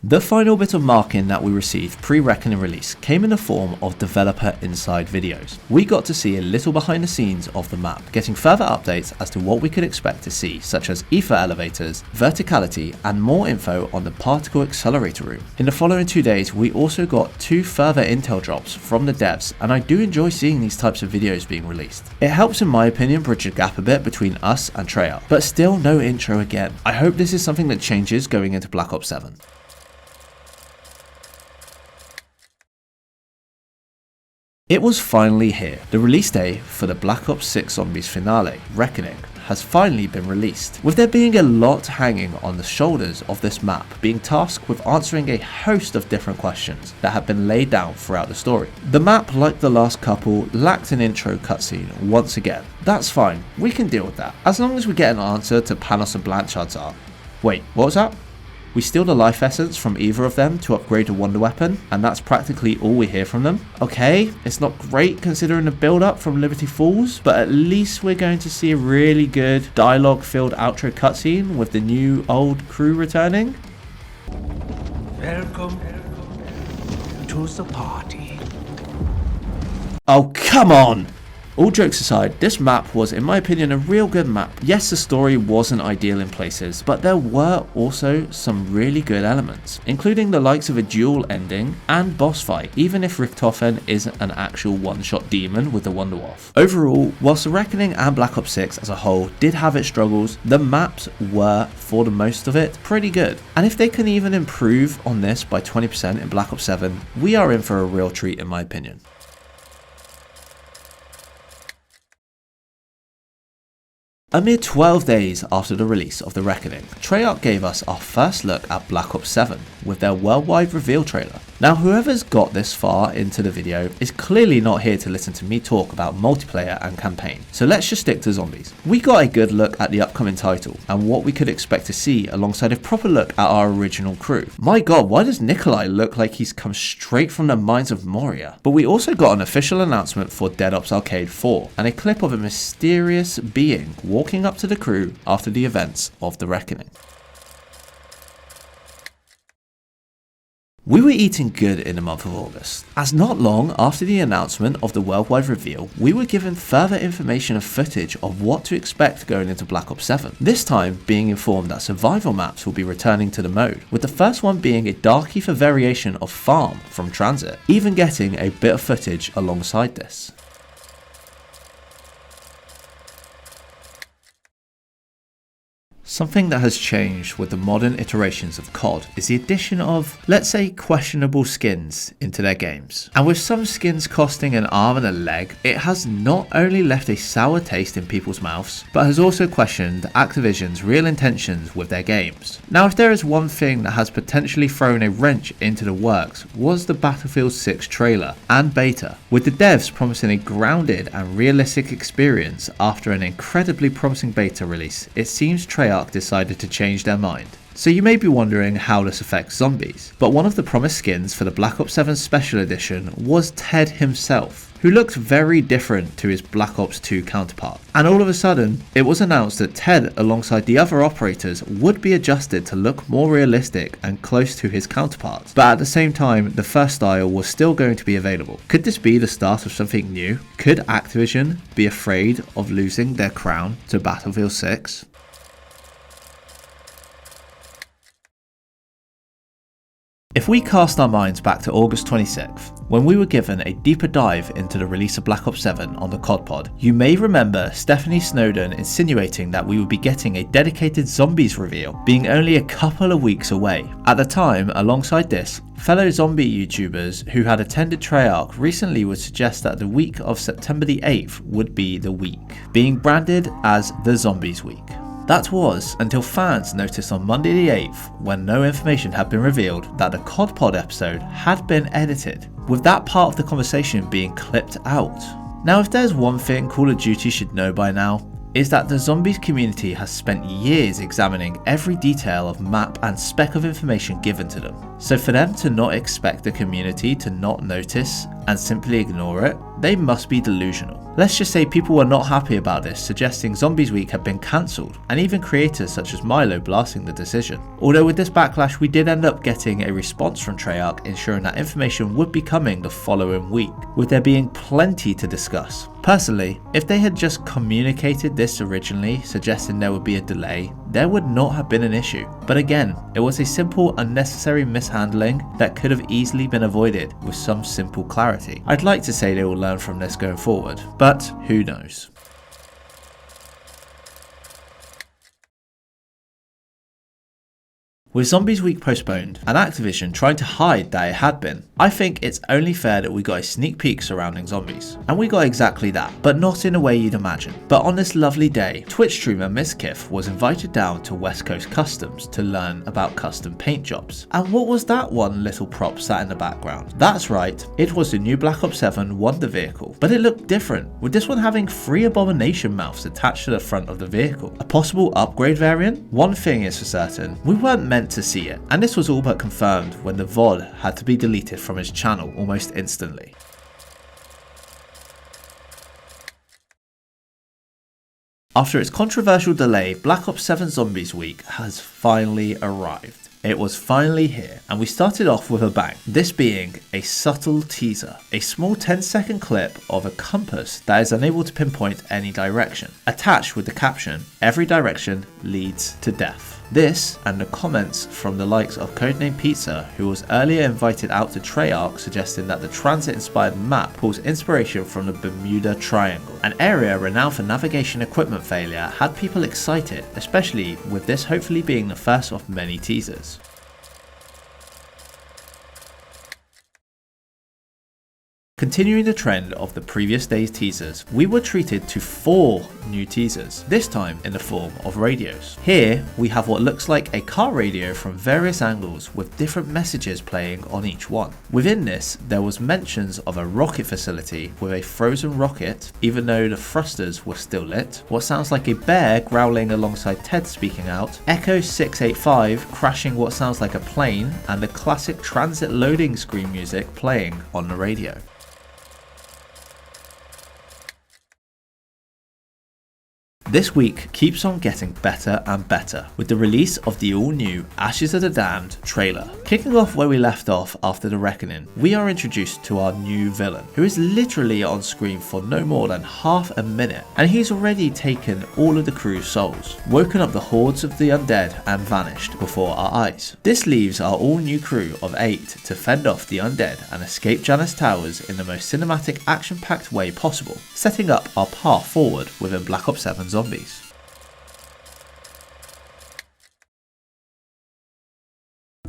The final bit of marking that we received pre-Reckoning release came in the form of developer inside videos. We got to see a little behind the scenes of the map, getting further updates as to what we could expect to see, such as ether elevators, verticality, and more info on the particle accelerator room. In the following 2 days, we also got 2 further intel drops from the devs, and I do enjoy seeing these types of videos being released. It helps in my opinion bridge the gap a bit between us and Treyarch, but still no intro again. I hope this is something that changes going into Black Ops 7. It was finally here. The release day for the Black Ops 6 Zombies finale, Reckoning, has finally been released, with there being a lot hanging on the shoulders of this map, being tasked with answering a host of different questions that have been laid down throughout the story. The map, like the last couple, lacked an intro cutscene once again. That's fine, we can deal with that, as long as we get an answer to Panos and Blanchard's art. Wait, what was that? We steal the life essence from either of them to upgrade a wonder weapon, and that's practically all we hear from them. Okay, it's not great considering the build up from Liberty Falls, but at least we're going to see a really good dialogue filled outro cutscene with the new old crew returning. Welcome to the party. Oh, come on! All jokes aside, this map was, in my opinion, a real good map. Yes, the story wasn't ideal in places, but there were also some really good elements, including the likes of a duel ending and boss fight, even if Richtofen isn't an actual one-shot demon with the Wonderwolf. Overall, whilst the Reckoning and Black Ops 6 as a whole did have its struggles, the maps were, for the most of it, pretty good. And if they can even improve on this by 20% in Black Ops 7, we are in for a real treat in my opinion. A mere 12 days after the release of The Reckoning, Treyarch gave us our first look at Black Ops 7 with their worldwide reveal trailer. Now, whoever's got this far into the video is clearly not here to listen to me talk about multiplayer and campaign, so let's just stick to zombies. We got a good look at the upcoming title and what we could expect to see alongside a proper look at our original crew. My god, why does Nikolai look like he's come straight from the mines of Moria? But we also got an official announcement for Dead Ops Arcade 4 and a clip of a mysterious being walking up to the crew after the events of The Reckoning. We were eating good in the month of August, as not long after the announcement of the worldwide reveal, we were given further information and footage of what to expect going into Black Ops 7. This time being informed that survival maps will be returning to the mode, with the first one being a Dark Ether variation of Farm from Transit, even getting a bit of footage alongside this. Something that has changed with the modern iterations of COD is the addition of, let's say, questionable skins into their games. And with some skins costing an arm and a leg, it has not only left a sour taste in people's mouths, but has also questioned Activision's real intentions with their games. Now, if there is one thing that has potentially thrown a wrench into the works, was the Battlefield 6 trailer and beta, with the devs promising a grounded and realistic experience after an incredibly promising beta release. It seems Treyarch decided to change their mind. So you may be wondering how this affects zombies, but one of the promised skins for the Black Ops 7 Special Edition was Ted himself, who looked very different to his Black Ops 2 counterpart. And all of a sudden, it was announced that Ted alongside the other operators would be adjusted to look more realistic and close to his counterparts, but at the same time, the first style was still going to be available. Could this be the start of something new? Could Activision be afraid of losing their crown to Battlefield 6? If we cast our minds back to August 26th, when we were given a deeper dive into the release of Black Ops 7 on the COD pod, you may remember Stephanie Snowden insinuating that we would be getting a dedicated zombies reveal, being only a couple of weeks away. At the time, alongside this, fellow zombie YouTubers who had attended Treyarch recently would suggest that the week of September the 8th would be the week, being branded as the Zombies Week. That was until fans noticed on Monday the 8th, when no information had been revealed, that the COD pod episode had been edited, with that part of the conversation being clipped out. Now, if there's one thing Call of Duty should know by now, is that the Zombies community has spent years examining every detail of map and speck of information given to them. So for them to not expect the community to not notice and simply ignore it, they must be delusional. Let's just say people were not happy about this, suggesting Zombies Week had been cancelled, and even creators such as Milo blasting the decision. Although with this backlash we did end up getting a response from Treyarch ensuring that information would be coming the following week, with there being plenty to discuss. Personally, if they had just communicated this originally, suggesting there would be a delay, there would not have been an issue. But again, it was a simple unnecessary mishandling that could have easily been avoided with some simple clarity. I'd like to say they will learn from this going forward, but who knows. With Zombies Week postponed and Activision trying to hide that it had been, I think it's only fair that we got a sneak peek surrounding zombies. And we got exactly that, but not in a way you'd imagine. But on this lovely day, Twitch streamer Miskiff was invited down to West Coast Customs to learn about custom paint jobs. And what was that one little prop sat in the background? That's right, it was the new Black Ops 7 Wonder vehicle, but it looked different, with this one having 3 abomination mouths attached to the front of the vehicle. A possible upgrade variant? One thing is for certain, we weren't meant to see it, and this was all but confirmed when the VOD had to be deleted from his channel almost instantly. After its controversial delay, Black Ops 7 Zombies Week has finally arrived. It was finally here, and we started off with a bang, this being a subtle teaser, a small 10-second clip of a compass that is unable to pinpoint any direction, attached with the caption, "Every direction leads to death." This, and the comments from the likes of Codename Pizza, who was earlier invited out to Treyarch suggesting that the transit-inspired map pulls inspiration from the Bermuda Triangle, an area renowned for navigation equipment failure, had people excited, especially with this hopefully being the first of many teasers. Continuing the trend of the previous day's teasers, we were treated to 4 new teasers, this time in the form of radios. Here, we have what looks like a car radio from various angles with different messages playing on each one. Within this, there was mentions of a rocket facility with a frozen rocket, even though the thrusters were still lit, what sounds like a bear growling alongside Ted speaking out, Echo 685 crashing what sounds like a plane, and the classic transit loading screen music playing on the radio. This week keeps on getting better and better, with the release of the all-new Ashes of the Damned trailer. Kicking off where we left off after the Reckoning, we are introduced to our new villain, who is literally on screen for no more than half a minute, and he's already taken all of the crew's souls, woken up the hordes of the undead and vanished before our eyes. This leaves our all-new crew of 8 to fend off the undead and escape Janus Towers in the most cinematic action-packed way possible, setting up our path forward within Black Ops 7 Zombies.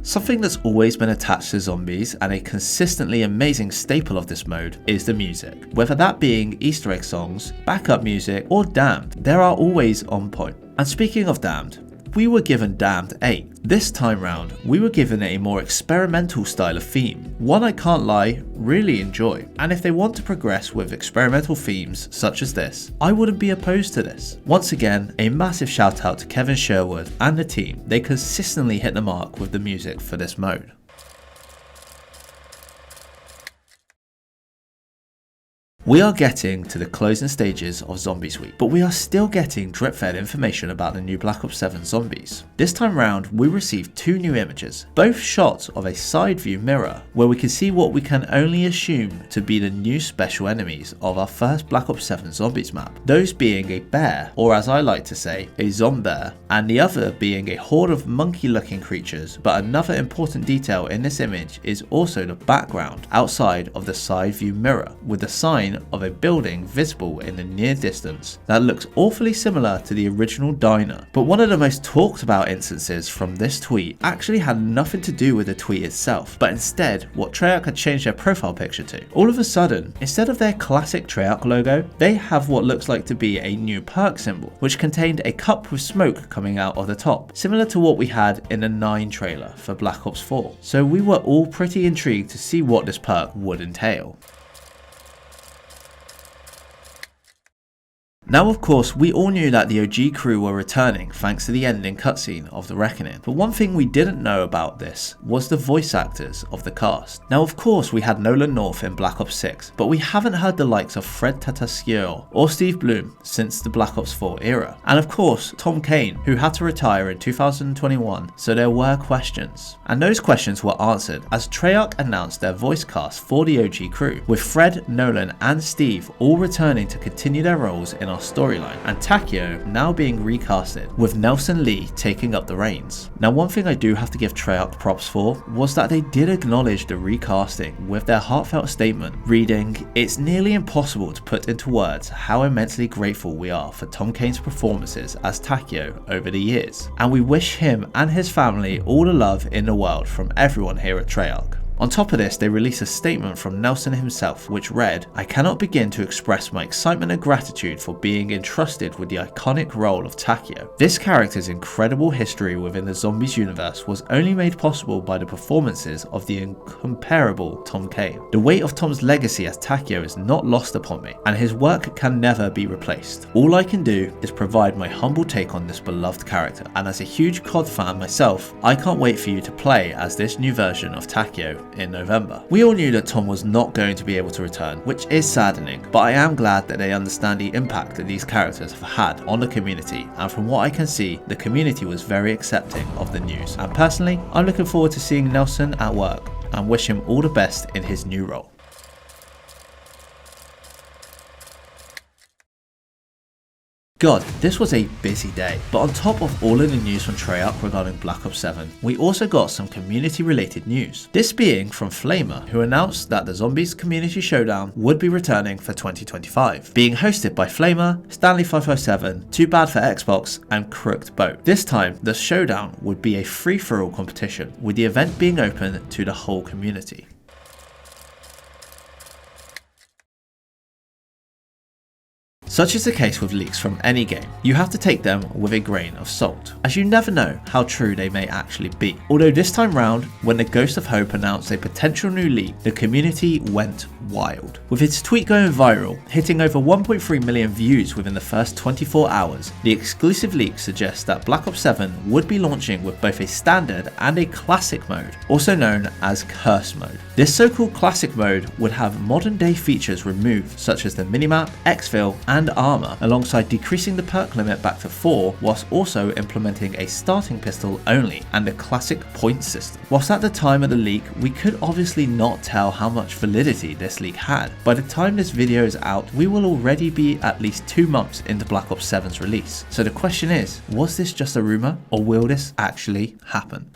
Something that's always been attached to Zombies and a consistently amazing staple of this mode is the music. Whether that being Easter egg songs, backup music, or Damned, they are always on point. And speaking of Damned, we were given Damned 8. This time round, we were given a more experimental style of theme, one I can't lie, really enjoy. And if they want to progress with experimental themes such as this, I wouldn't be opposed to this. Once again, a massive shout out to Kevin Sherwood and the team, they consistently hit the mark with the music for this mode. We are getting to the closing stages of Zombies Week, but we are still getting drip-fed information about the new Black Ops 7 Zombies. This time round, we received 2 new images, both shots of a side view mirror, where we can see what we can only assume to be the new special enemies of our first Black Ops 7 Zombies map, those being a bear, or as I like to say, a zombear, and the other being a horde of monkey-looking creatures. But another important detail in this image is also the background outside of the side view mirror, with the sign of a building visible in the near distance that looks awfully similar to the original diner. But one of the most talked about instances from this tweet actually had nothing to do with the tweet itself, but instead what Treyarch had changed their profile picture to. All of a sudden, instead of their classic Treyarch logo, they have what looks like to be a new perk symbol, which contained a cup with smoke coming out of the top, similar to what we had in the 9 trailer for Black Ops 4. So we were all pretty intrigued to see what this perk would entail. Now of course we all knew that the OG crew were returning thanks to the ending cutscene of The Reckoning, but one thing we didn't know about this was the voice actors of the cast. Now of course we had Nolan North in Black Ops 6, but we haven't heard the likes of Fred Tatasciore or Steve Blum since the Black Ops 4 era. And of course Tom Kane, who had to retire in 2021, so there were questions. And those questions were answered as Treyarch announced their voice cast for the OG crew, with Fred, Nolan and Steve all returning to continue their roles in our storyline, and Takeo now being recasted, with Nelson Lee taking up the reins. Now one thing I do have to give Treyarch props for was that they did acknowledge the recasting with their heartfelt statement reading, "It's nearly impossible to put into words how immensely grateful we are for Tom Kane's performances as Takeo over the years, and we wish him and his family all the love in the world from everyone here at Treyarch." On top of this, they released a statement from Nelson himself which read, "I cannot begin to express my excitement and gratitude for being entrusted with the iconic role of Takeo. This character's incredible history within the Zombies universe was only made possible by the performances of the incomparable Tom Kane. The weight of Tom's legacy as Takeo is not lost upon me, and his work can never be replaced. All I can do is provide my humble take on this beloved character, and as a huge COD fan myself, I can't wait for you to play as this new version of Takeo in November." We all knew that Tom was not going to be able to return, which is saddening, but I am glad that they understand the impact that these characters have had on the community, and from what I can see, the community was very accepting of the news. And personally, I'm looking forward to seeing Nelson at work and wish him all the best in his new role. God, this was a busy day, but on top of all of the news from Treyarch regarding Black Ops 7, we also got some community related news. This being from Flamer, who announced that the Zombies Community Showdown would be returning for 2025, being hosted by Flamer, Stanley507, Too Bad for Xbox and Crooked Boat. This time, the showdown would be a free-for-all competition, with the event being open to the whole community. Such is the case with leaks from any game. You have to take them with a grain of salt, as you never know how true they may actually be. Although this time round, when the Ghost of Hope announced a potential new leak, the community went wild, with its tweet going viral, hitting over 1.3 million views within the first 24 hours. The exclusive leak suggests that Black Ops 7 would be launching with both a standard and a classic mode, also known as Curse mode. This so-called classic mode would have modern day features removed, such as the minimap, exfil and armor, alongside decreasing the perk limit back to 4, whilst also implementing a starting pistol only and a classic point system. Whilst at the time of the leak, we could obviously not tell how much validity this leak had. By the time this video is out, we will already be at least 2 months into Black Ops 7's release. So the question is, was this just a rumor, or will this actually happen?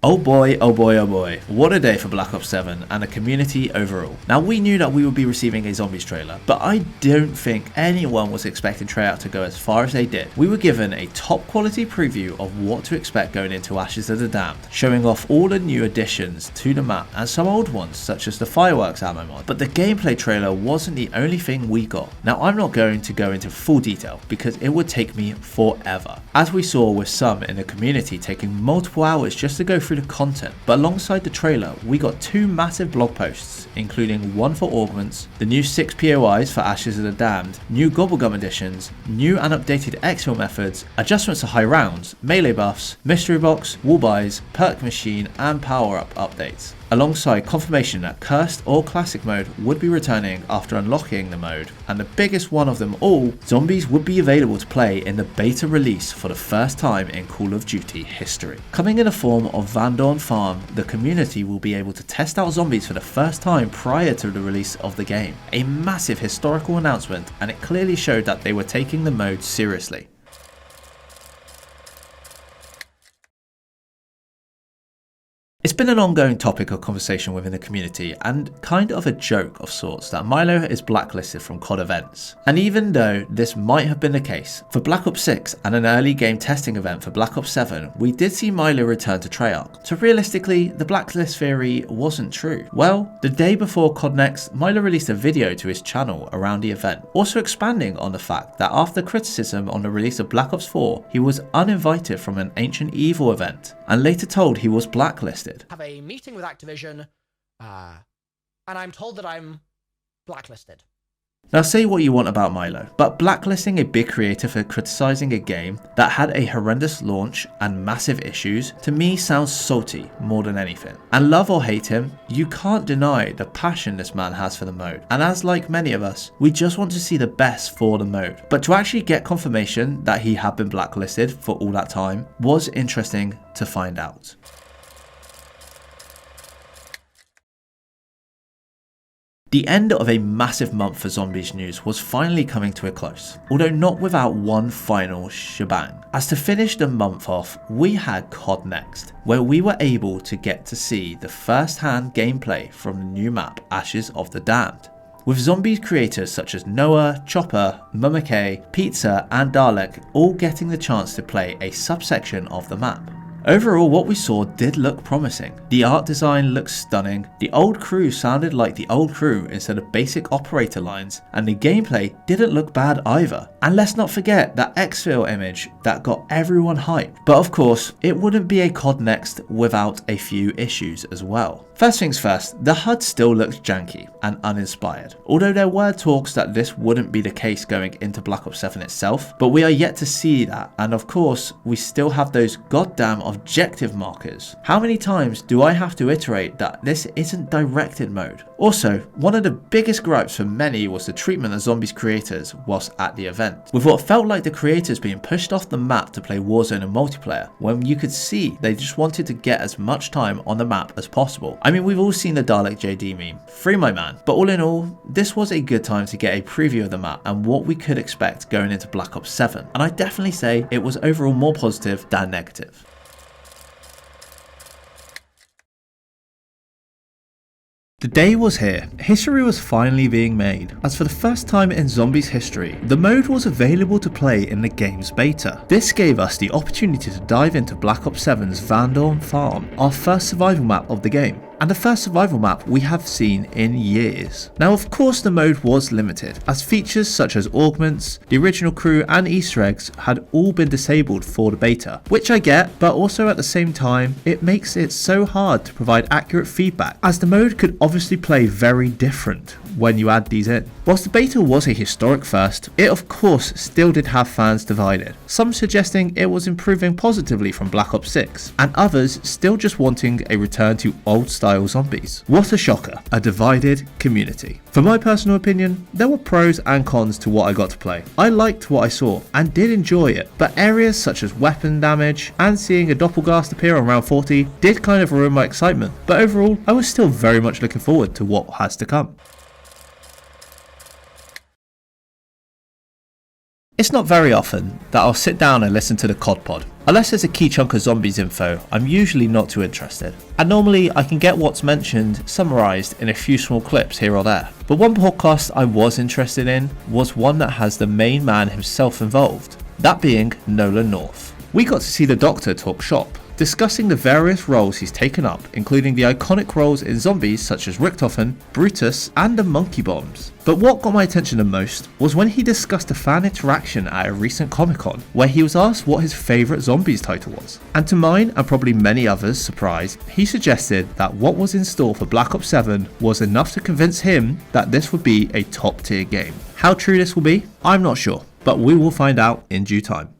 Oh boy, oh boy, oh boy, what a day for Black Ops 7 and the community overall. Now we knew that we would be receiving a Zombies trailer, but I don't think anyone was expecting Treyarch to go as far as they did. We were given a top quality preview of what to expect going into Ashes of the Damned, showing off all the new additions to the map and some old ones such as the fireworks ammo mod. But the gameplay trailer wasn't the only thing we got. Now I'm not going to go into full detail because it would take me forever, as we saw with some in the community taking multiple hours just to go through the content. But alongside the trailer, we got 2 massive blog posts, including one for augments, the new 6 POIs for Ashes of the Damned, new Gobblegum additions, new and updated exfil methods, adjustments to high rounds, melee buffs, mystery box, wall buys, perk machine and power up updates, alongside confirmation that Cursed or Classic mode would be returning after unlocking the mode, and the biggest one of them all, Zombies would be available to play in the beta release for the first time in Call of Duty history. Coming in the form of Van Dorn Farm, the community will be able to test out Zombies for the first time prior to the release of the game. A massive historical announcement, and it clearly showed that they were taking the mode seriously. It's been an ongoing topic of conversation within the community and kind of a joke of sorts that Milo is blacklisted from COD events. And even though this might have been the case, for Black Ops 6 and an early game testing event for Black Ops 7, we did see Milo return to Treyarch. So realistically, the blacklist theory wasn't true. Well, the day before COD Next, Milo released a video to his channel around the event, also expanding on the fact that after criticism on the release of Black Ops 4, he was uninvited from an Ancient Evil event, and later told he was blacklisted. Have a meeting with Activision, and I'm told that I'm blacklisted. Now say what you want about Milo, but blacklisting a big creator for criticizing a game that had a horrendous launch and massive issues to me sounds salty more than anything. And love or hate him, you can't deny the passion this man has for the mode. And as like many of us, we just want to see the best for the mode. But to actually get confirmation that he had been blacklisted for all that time was interesting to find out. The end of a massive month for zombies news was finally coming to a close, although not without one final shebang. As to finish the month off, we had COD Next, where we were able to get to see the first-hand gameplay from the new map Ashes of the Damned, with zombies creators such as Noah, Chopper, Mumake, Pizza and Dalek all getting the chance to play a subsection of the map. Overall, what we saw did look promising. The art design looks stunning, the old crew sounded like the old crew instead of basic operator lines, and the gameplay didn't look bad either. And let's not forget that exfil image that got everyone hyped. But of course, it wouldn't be a COD Next without a few issues as well. First things first, the HUD still looks janky and uninspired, although there were talks that this wouldn't be the case going into Black Ops 7 itself, but we are yet to see that, and of course, we still have those goddamn objective markers. How many times do I have to iterate that this isn't directed mode? Also, one of the biggest gripes for many was the treatment of zombies creators whilst at the event, with what felt like the creators being pushed off the map to play Warzone and multiplayer, when you could see they just wanted to get as much time on the map as possible. I mean, we've all seen the Dalek JD meme, free my man, but all in all, this was a good time to get a preview of the map and what we could expect going into Black Ops 7, and I definitely say it was overall more positive than negative. The day was here, history was finally being made, as for the first time in Zombies history, the mode was available to play in the game's beta. This gave us the opportunity to dive into Black Ops 7's Vandorm Farm, our first survival map of the game, and the first survival map we have seen in years. Now of course the mode was limited, as features such as augments, the original crew and Easter eggs had all been disabled for the beta, which I get, but also at the same time, it makes it so hard to provide accurate feedback, as the mode could obviously play very different when you add these in. Whilst the beta was a historic first, it of course still did have fans divided, some suggesting it was improving positively from Black Ops 6, and others still just wanting a return to old style zombies. What a shocker, a divided community. For my personal opinion, there were pros and cons to what I got to play. I liked what I saw and did enjoy it, but areas such as weapon damage and seeing a doppelgast appear on round 40 did kind of ruin my excitement, but overall I was still very much looking forward to what has to come. It's not very often that I'll sit down and listen to the COD pod. Unless there's a key chunk of zombies info, I'm usually not too interested. And normally I can get what's mentioned summarised in a few small clips here or there. But one podcast I was interested in was one that has the main man himself involved, that being Nolan North. We got to see the Doctor talk shop, discussing the various roles he's taken up, including the iconic roles in zombies such as Richtofen, Brutus and the Monkey Bombs. But what got my attention the most was when he discussed a fan interaction at a recent Comic-Con, where he was asked what his favourite zombies title was. And to mine and probably many others' surprise, he suggested that what was in store for Black Ops 7 was enough to convince him that this would be a top tier game. How true this will be, I'm not sure, but we will find out in due time.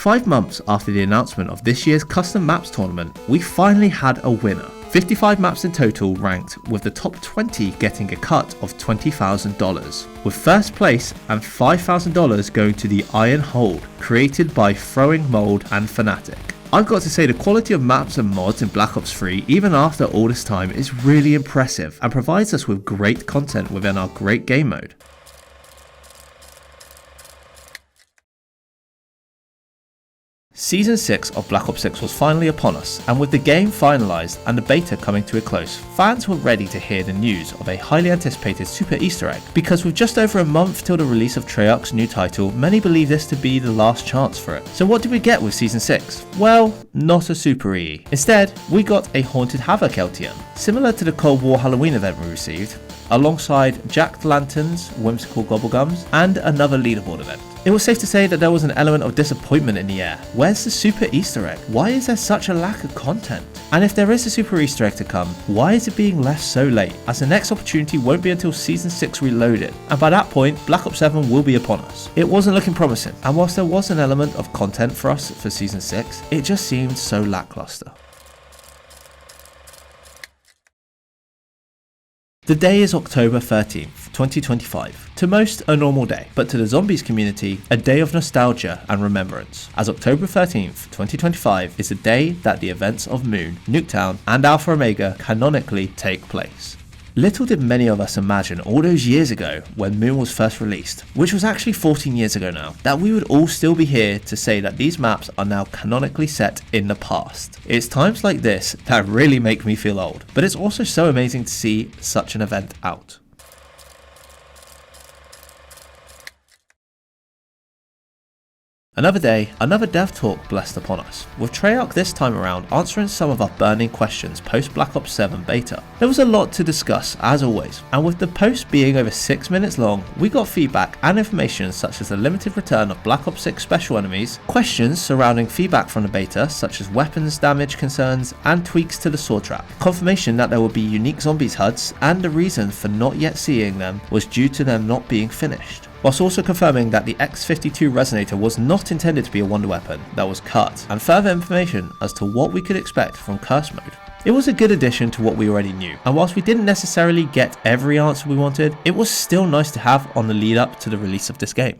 Five months after the announcement of this year's Custom Maps tournament, we finally had a winner. 55 maps in total ranked, with the top 20 getting a cut of $20,000, with first place and $5,000 going to the Iron Hold, created by Throwing Mold and Fnatic. I've got to say the quality of maps and mods in Black Ops 3 even after all this time is really impressive and provides us with great content within our great game mode. Season 6 of Black Ops 6 was finally upon us, and with the game finalised and the beta coming to a close, fans were ready to hear the news of a highly anticipated super Easter egg, because with just over a month till the release of Treyarch's new title, many believe this to be the last chance for it. So what did we get with Season 6? Well, not a super EE. Instead, we got a Haunted Havoc LTM, similar to the Cold War Halloween event we received, alongside Jacked Lanterns, Whimsical Gobblegums, and another leaderboard event. It was safe to say that there was an element of disappointment in the air. Where's the super Easter egg? Why is there such a lack of content? And if there is a super Easter egg to come, why is it being left so late, as the next opportunity won't be until Season 6 Reloaded, and by that point Black Ops 7 will be upon us. It wasn't looking promising, and whilst there was an element of content for us for Season 6, it just seemed so lackluster. The day is October 13th, 2025. To most, a normal day, but to the Zombies community, a day of nostalgia and remembrance, as October 13th, 2025 is the day that the events of Moon, Nuketown, and Alpha Omega canonically take place. Little did many of us imagine all those years ago when Moon was first released, which was actually 14 years ago now, that we would all still be here to say that these maps are now canonically set in the past. It's times like this that really make me feel old, but it's also so amazing to see such an event out. Another day, another dev talk blessed upon us, with Treyarch this time around answering some of our burning questions post Black Ops 7 beta. There was a lot to discuss as always, and with the post being over 6 minutes long, we got feedback and information such as the limited return of Black Ops 6 special enemies, questions surrounding feedback from the beta such as weapons damage concerns and tweaks to the sword trap, confirmation that there will be unique zombies HUDs, and the reason for not yet seeing them was due to them not being finished, whilst also confirming that the X52 resonator was not intended to be a wonder weapon that was cut, and further information as to what we could expect from curse mode. It was a good addition to what we already knew, and whilst we didn't necessarily get every answer we wanted, it was still nice to have on the lead up to the release of this game.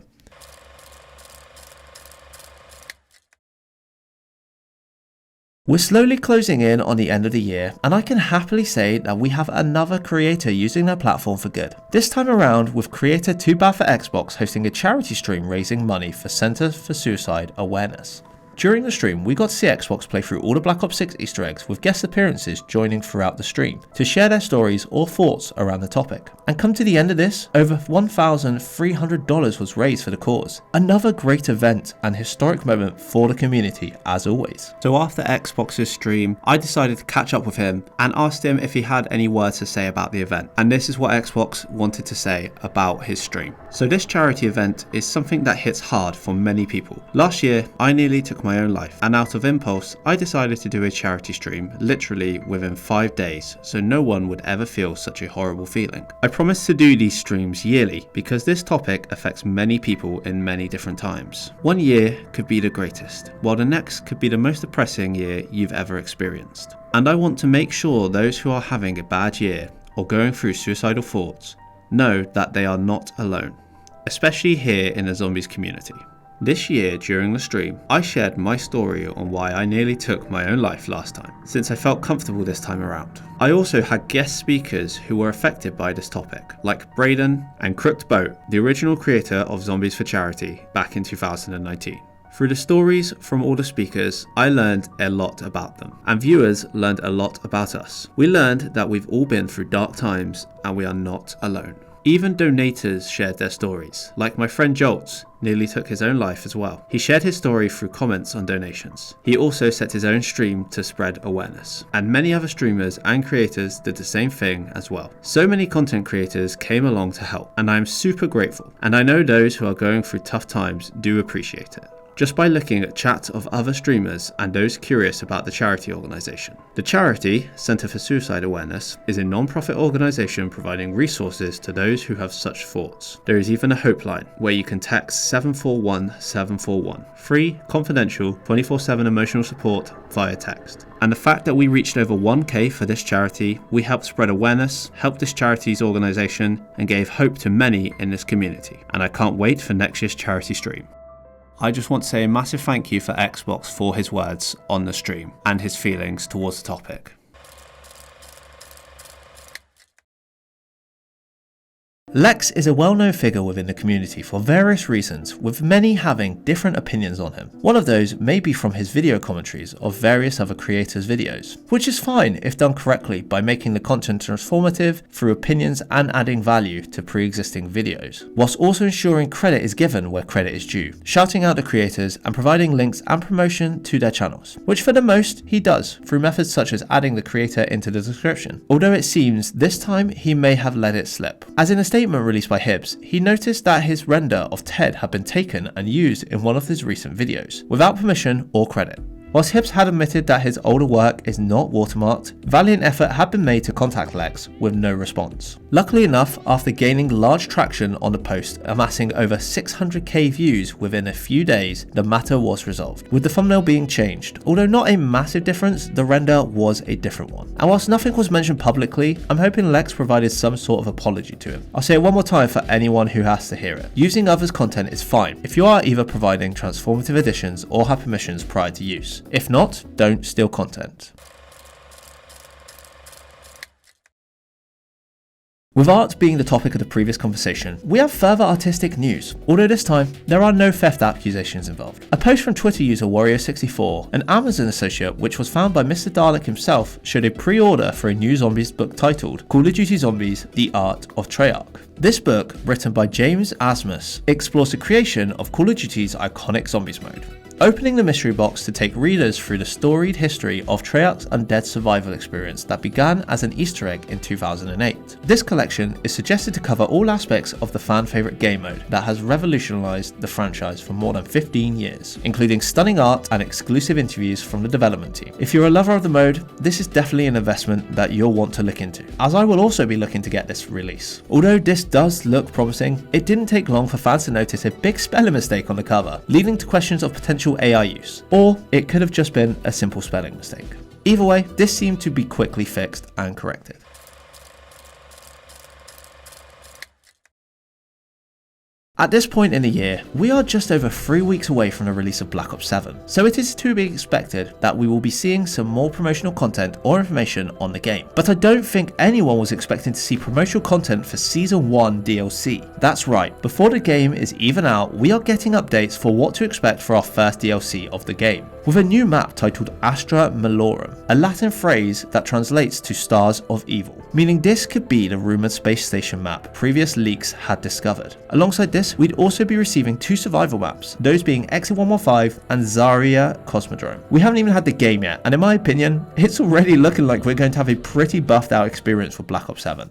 We're slowly closing in on the end of the year, and I can happily say that we have another creator using their platform for good. This time around with creator Too Bad for Xbox hosting a charity stream raising money for Center for Suicide Awareness. During the stream, we got to see Xbox play through all the Black Ops 6 Easter eggs with guest appearances joining throughout the stream to share their stories or thoughts around the topic. And come to the end of this, over $1,300 was raised for the cause. Another great event and historic moment for the community as always. So after Xbox's stream, I decided to catch up with him and asked him if he had any words to say about the event. And this is what Xbox wanted to say about his stream. So this charity event is something that hits hard for many people. Last year, I nearly took my own life, and out of impulse, I decided to do a charity stream literally within 5 days so no one would ever feel such a horrible feeling. I promised to do these streams yearly because this topic affects many people in many different times. One year could be the greatest, while the next could be the most depressing year you've ever experienced. And I want to make sure those who are having a bad year or going through suicidal thoughts know that they are not alone, especially here in the Zombies community. This year during the stream, I shared my story on why I nearly took my own life last time, since I felt comfortable this time around. I also had guest speakers who were affected by this topic, like Braden and Crooked Boat, the original creator of Zombies for Charity back in 2019. Through the stories from all the speakers, I learned a lot about them, and viewers learned a lot about us. We learned that we've all been through dark times and we are not alone. Even donators shared their stories, like my friend Jolts nearly took his own life as well. He shared his story through comments on donations. He also set his own stream to spread awareness, and many other streamers and creators did the same thing as well. So many content creators came along to help, and I am super grateful, and I know those who are going through tough times do appreciate it. Just by looking at chats of other streamers and those curious about the charity organisation. The charity, Center for Suicide Awareness, is a non-profit organisation providing resources to those who have such thoughts. There is even a hope line where you can text 741 741, free, confidential, 24/7 emotional support via text. And the fact that we reached over 1k for this charity, we helped spread awareness, helped this charity's organisation, and gave hope to many in this community. And I can't wait for next year's charity stream. I just want to say a massive thank you for Xbox for his words on the stream and his feelings towards the topic. Lex is a well-known figure within the community for various reasons, with many having different opinions on him. One of those may be from his video commentaries of various other creators' videos, which is fine if done correctly by making the content transformative through opinions and adding value to pre-existing videos, whilst also ensuring credit is given where credit is due, shouting out the creators and providing links and promotion to their channels, which for the most he does through methods such as adding the creator into the description, although it seems this time he may have let it slip. As in a statement statement released by Hibbs, he noticed that his render of Ted had been taken and used in one of his recent videos, without permission or credit. Whilst Hibbs had admitted that his older work is not watermarked, valiant effort had been made to contact Lex with no response. Luckily enough, after gaining large traction on the post, amassing over 600k views within a few days, the matter was resolved, with the thumbnail being changed. Although not a massive difference, the render was a different one. And whilst nothing was mentioned publicly, I'm hoping Lex provided some sort of apology to him. I'll say it one more time for anyone who has to hear it. Using others' content is fine if you are either providing transformative additions or have permissions prior to use. If not, don't steal content. With art being the topic of the previous conversation, we have further artistic news, although this time, there are no theft accusations involved. A post from Twitter user Wario64, an Amazon associate which was found by Mr. Dalek himself, showed a pre-order for a new Zombies book titled Call of Duty Zombies: The Art of Treyarch. This book, written by James Asmus, explores the creation of Call of Duty's iconic Zombies mode, opening the mystery box to take readers through the storied history of Treyarch's undead survival experience that began as an Easter egg in 2008. This collection is suggested to cover all aspects of the fan favourite game mode that has revolutionised the franchise for more than 15 years, including stunning art and exclusive interviews from the development team. If you're a lover of the mode, this is definitely an investment that you'll want to look into, as I will also be looking to get this release. Although this does look promising, it didn't take long for fans to notice a big spelling mistake on the cover, leading to questions of potential AI use, or it could have just been a simple spelling mistake. Either way, this seemed to be quickly fixed and corrected. At this point in the year, we are just over 3 weeks away from the release of Black Ops 7, so it is to be expected that we will be seeing some more promotional content or information on the game. But I don't think anyone was expecting to see promotional content for Season 1 DLC. That's right, before the game is even out, we are getting updates for what to expect for our first DLC of the game, with a new map titled Astra Malorum, a Latin phrase that translates to Stars of Evil, meaning this could be the rumoured space station map previous leaks had discovered. Alongside this, we'd also be receiving 2 survival maps, those being Exit 115 and Zarya Cosmodrome. We haven't even had the game yet, and in my opinion, it's already looking like we're going to have a pretty buffed out experience for Black Ops 7.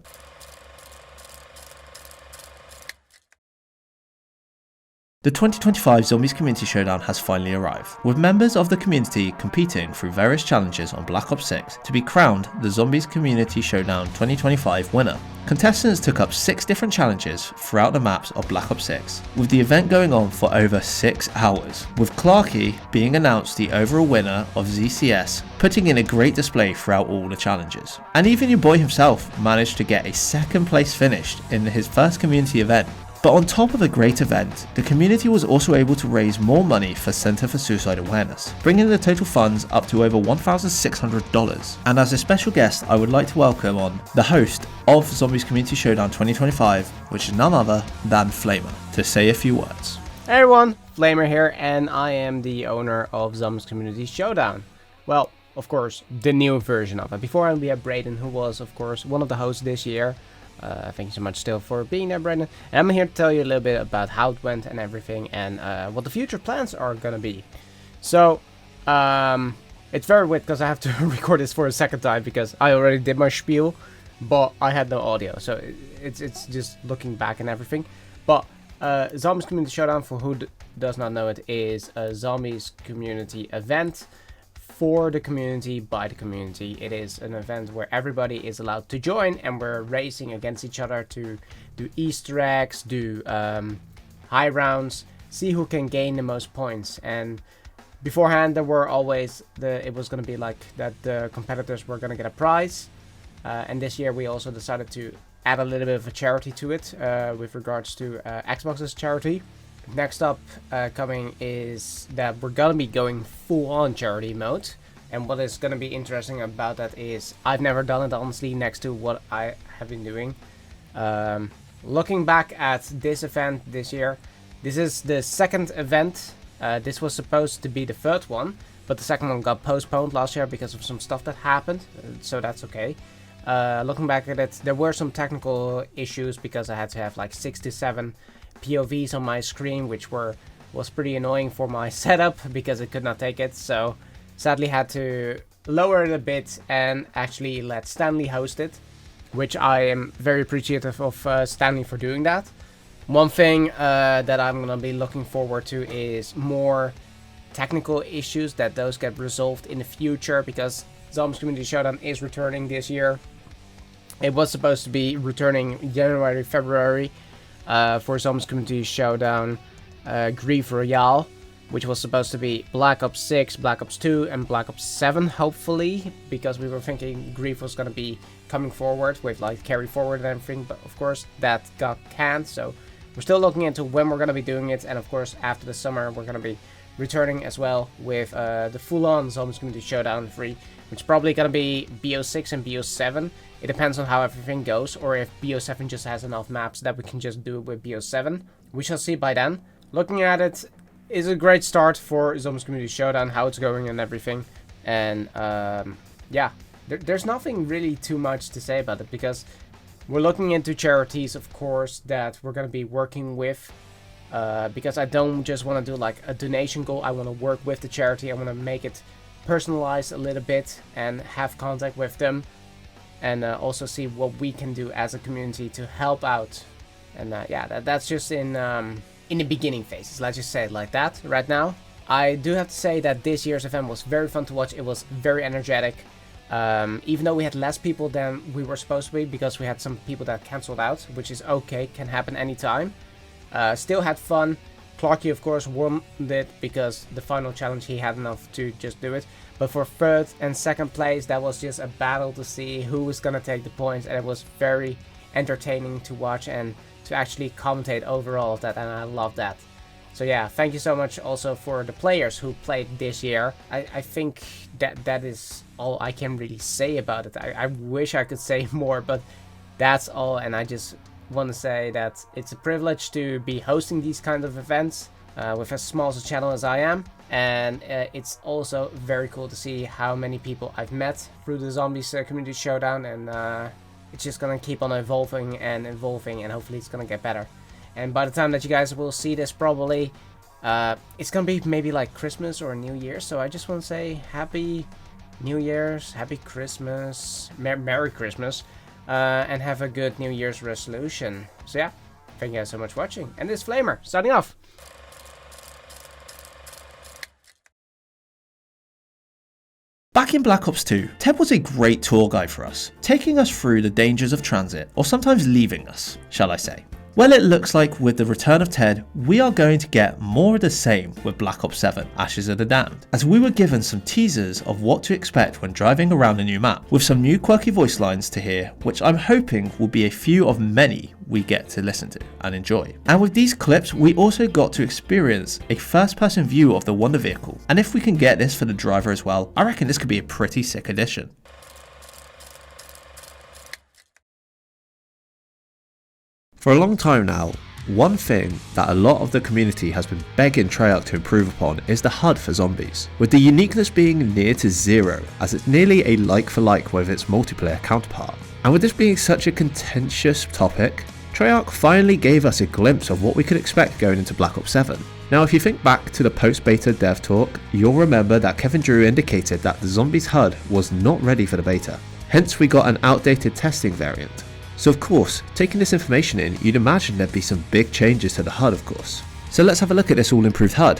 The 2025 Zombies Community Showdown has finally arrived, with members of the community competing through various challenges on Black Ops 6 to be crowned the Zombies Community Showdown 2025 winner. Contestants took up 6 different challenges throughout the maps of Black Ops 6, with the event going on for over 6 hours, with Clarky being announced the overall winner of ZCS, putting in a great display throughout all the challenges. And even your boy himself managed to get a 2nd place finish in his first community event. But on top of a great event, the community was also able to raise more money for Centre for Suicide Awareness, bringing the total funds up to over $1,600. And as a special guest, I would like to welcome on the host of Zombies Community Showdown 2025, which is none other than Flamer, to say a few words. Hey everyone, Flamer here, and I am the owner of Zombies Community Showdown. Well, of course, the new version of it. Before we had Brayden, who was, of course, one of the hosts this year. Thank you so much still for being there, Brandon. And I'm here to tell you a little bit about how it went and everything, and what the future plans are gonna be. So, it's very weird because I have to record this for a second time because I already did my spiel, but I had no audio. So it's just looking back and everything. But Zombies Community Showdown, for who does not know it, is a Zombies community event for the community, by the community. It is an event where everybody is allowed to join, and we're racing against each other to do Easter eggs, do high rounds, see who can gain the most points. And beforehand, there were always it was going to be like that the competitors were going to get a prize. And this year we also decided to add a little bit of a charity to it with regards to Xbox's charity. Next up coming is that we're gonna be going full on charity mode, and what is gonna be interesting about that is I've never done it honestly next to what I have been doing. Looking back at this event this year, this is the 2nd event. This was supposed to be the 3rd one, but the 2nd one got postponed last year because of some stuff that happened, so that's okay. Looking back at it, there were some technical issues because I had to have like 6 to 7 POVs on my screen, which was pretty annoying for my setup because it could not take it. So sadly had to lower it a bit and actually let Stanley host it. which I am very appreciative of Stanley for doing that. One thing that I'm gonna be looking forward to is more technical issues, that those get resolved in the future, because Zombies Community Showdown is returning this year. It was supposed to be returning January, February for Zombies Community Showdown Grief Royale, which was supposed to be Black Ops 6, Black Ops 2 and Black Ops 7 hopefully, because we were thinking Grief was gonna be coming forward with like carry forward and everything, but of course that got canned, so we're still looking into when we're gonna be doing it, and of course after the summer we're gonna be returning as well with the full-on Zombies Community Showdown 3, which is probably gonna be BO6 and BO7. It depends on how everything goes, or if BO7 just has enough maps that we can just do it with BO7. We shall see by then. Looking at it, is a great start for Zombies Community Showdown, how it's going and everything. And yeah, there's nothing really too much to say about it, because we're looking into charities, of course, that we're going to be working with. Because I don't just want to do like a donation goal, I want to work with the charity, I want to make it personalized a little bit and have contact with them. And also see what we can do as a community to help out. And yeah, that's just in the beginning phases, let's just say it like that right now. I do have to say that this year's event was very fun to watch. It was very energetic. Even though we had less people than we were supposed to be, because we had some people that cancelled out, which is okay, can happen anytime. Still had fun. Clarky, of course, won it because the final challenge he had enough to just do it. But for third and second place, that was just a battle to see who was gonna take the points, and it was very entertaining to watch and to actually commentate overall that, and I love that. So yeah, thank you so much also for the players who played this year. I think that is all I can really say about it. I wish I could say more, but that's all, and I just want to say that it's a privilege to be hosting these kind of events with as small a channel as I am, and it's also very cool to see how many people I've met through the Zombies Community Showdown, and it's just gonna keep on evolving, and hopefully it's gonna get better. And by the time that you guys will see this, probably it's gonna be maybe like Christmas or New Year, so I just want to say Happy New Year's, Happy Christmas, Merry Christmas, and have a good New Year's resolution. So yeah, thank you guys so much for watching, and this is Flamer, signing off. Back in Black Ops 2, Ted was a great tour guide for us, taking us through the dangers of transit, or sometimes leaving us, shall I say. Well, it looks like with the return of Ted, we are going to get more of the same with Black Ops 7, Ashes of the Damned, as we were given some teasers of what to expect when driving around a new map, with some new quirky voice lines to hear, which I'm hoping will be a few of many we get to listen to and enjoy. And with these clips, we also got to experience a first-person view of the Wonder Vehicle, and if we can get this for the driver as well, I reckon this could be a pretty sick addition. For a long time now, one thing that a lot of the community has been begging Treyarch to improve upon is the HUD for zombies, with the uniqueness being near to zero, as it's nearly a like for like with its multiplayer counterpart. And with this being such a contentious topic, Treyarch finally gave us a glimpse of what we could expect going into Black Ops 7. Now if you think back to the post-beta dev talk, you'll remember that Kevin Drew indicated that the zombies HUD was not ready for the beta, hence we got an outdated testing variant. So of course, taking this information in, you'd imagine there'd be some big changes to the HUD of course. So let's have a look at this all improved HUD.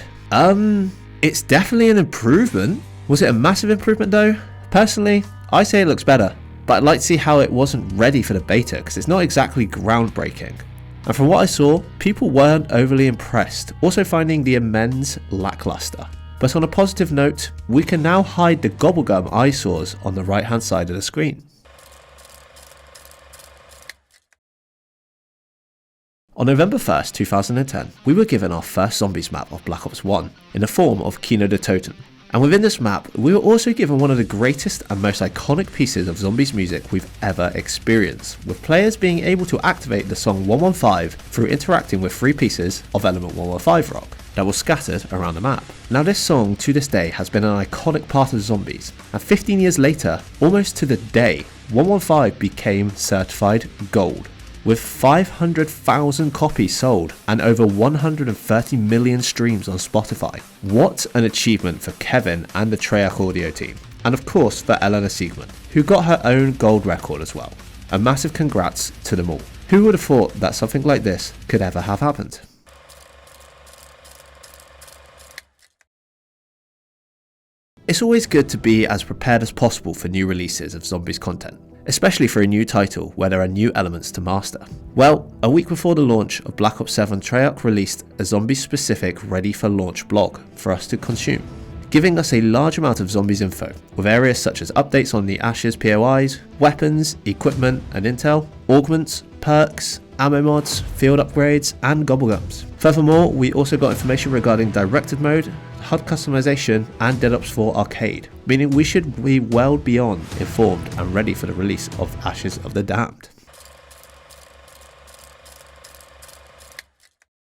It's definitely an improvement. Was it a massive improvement though? Personally, I say it looks better, but I'd like to see how it wasn't ready for the beta, because it's not exactly groundbreaking. And from what I saw, people weren't overly impressed, also finding the amends lackluster. But on a positive note, we can now hide the gobblegum eyesores on the right hand side of the screen. On November 1st, 2010, we were given our first zombies map of Black Ops 1 in the form of Kino de Toten. And within this map, we were also given one of the greatest and most iconic pieces of zombies music we've ever experienced, with players being able to activate the song 115 through interacting with 3 pieces of Element 115 rock that was scattered around the map. Now this song to this day has been an iconic part of zombies, and 15 years later, almost to the day, 115 became certified gold, with 500,000 copies sold and over 130 million streams on Spotify. What an achievement for Kevin and the Treyarch audio team, and of course for Eleanor Siegman, who got her own gold record as well. a massive congrats to them all. Who would have thought that something like this could ever have happened? It's always good to be as prepared as possible for new releases of Zombies content, especially for a new title where there are new elements to master. Well, a week before the launch of Black Ops 7, Treyarch released a Zombies-specific ready for launch blog for us to consume, giving us a large amount of Zombies info, with areas such as updates on the Ashes POIs, weapons, equipment and intel, augments, perks, ammo mods, field upgrades and gobblegums. Furthermore, we also got information regarding directed mode, HUD customization and Dead Ops 4 Arcade, meaning we should be well beyond informed and ready for the release of Ashes of the Damned.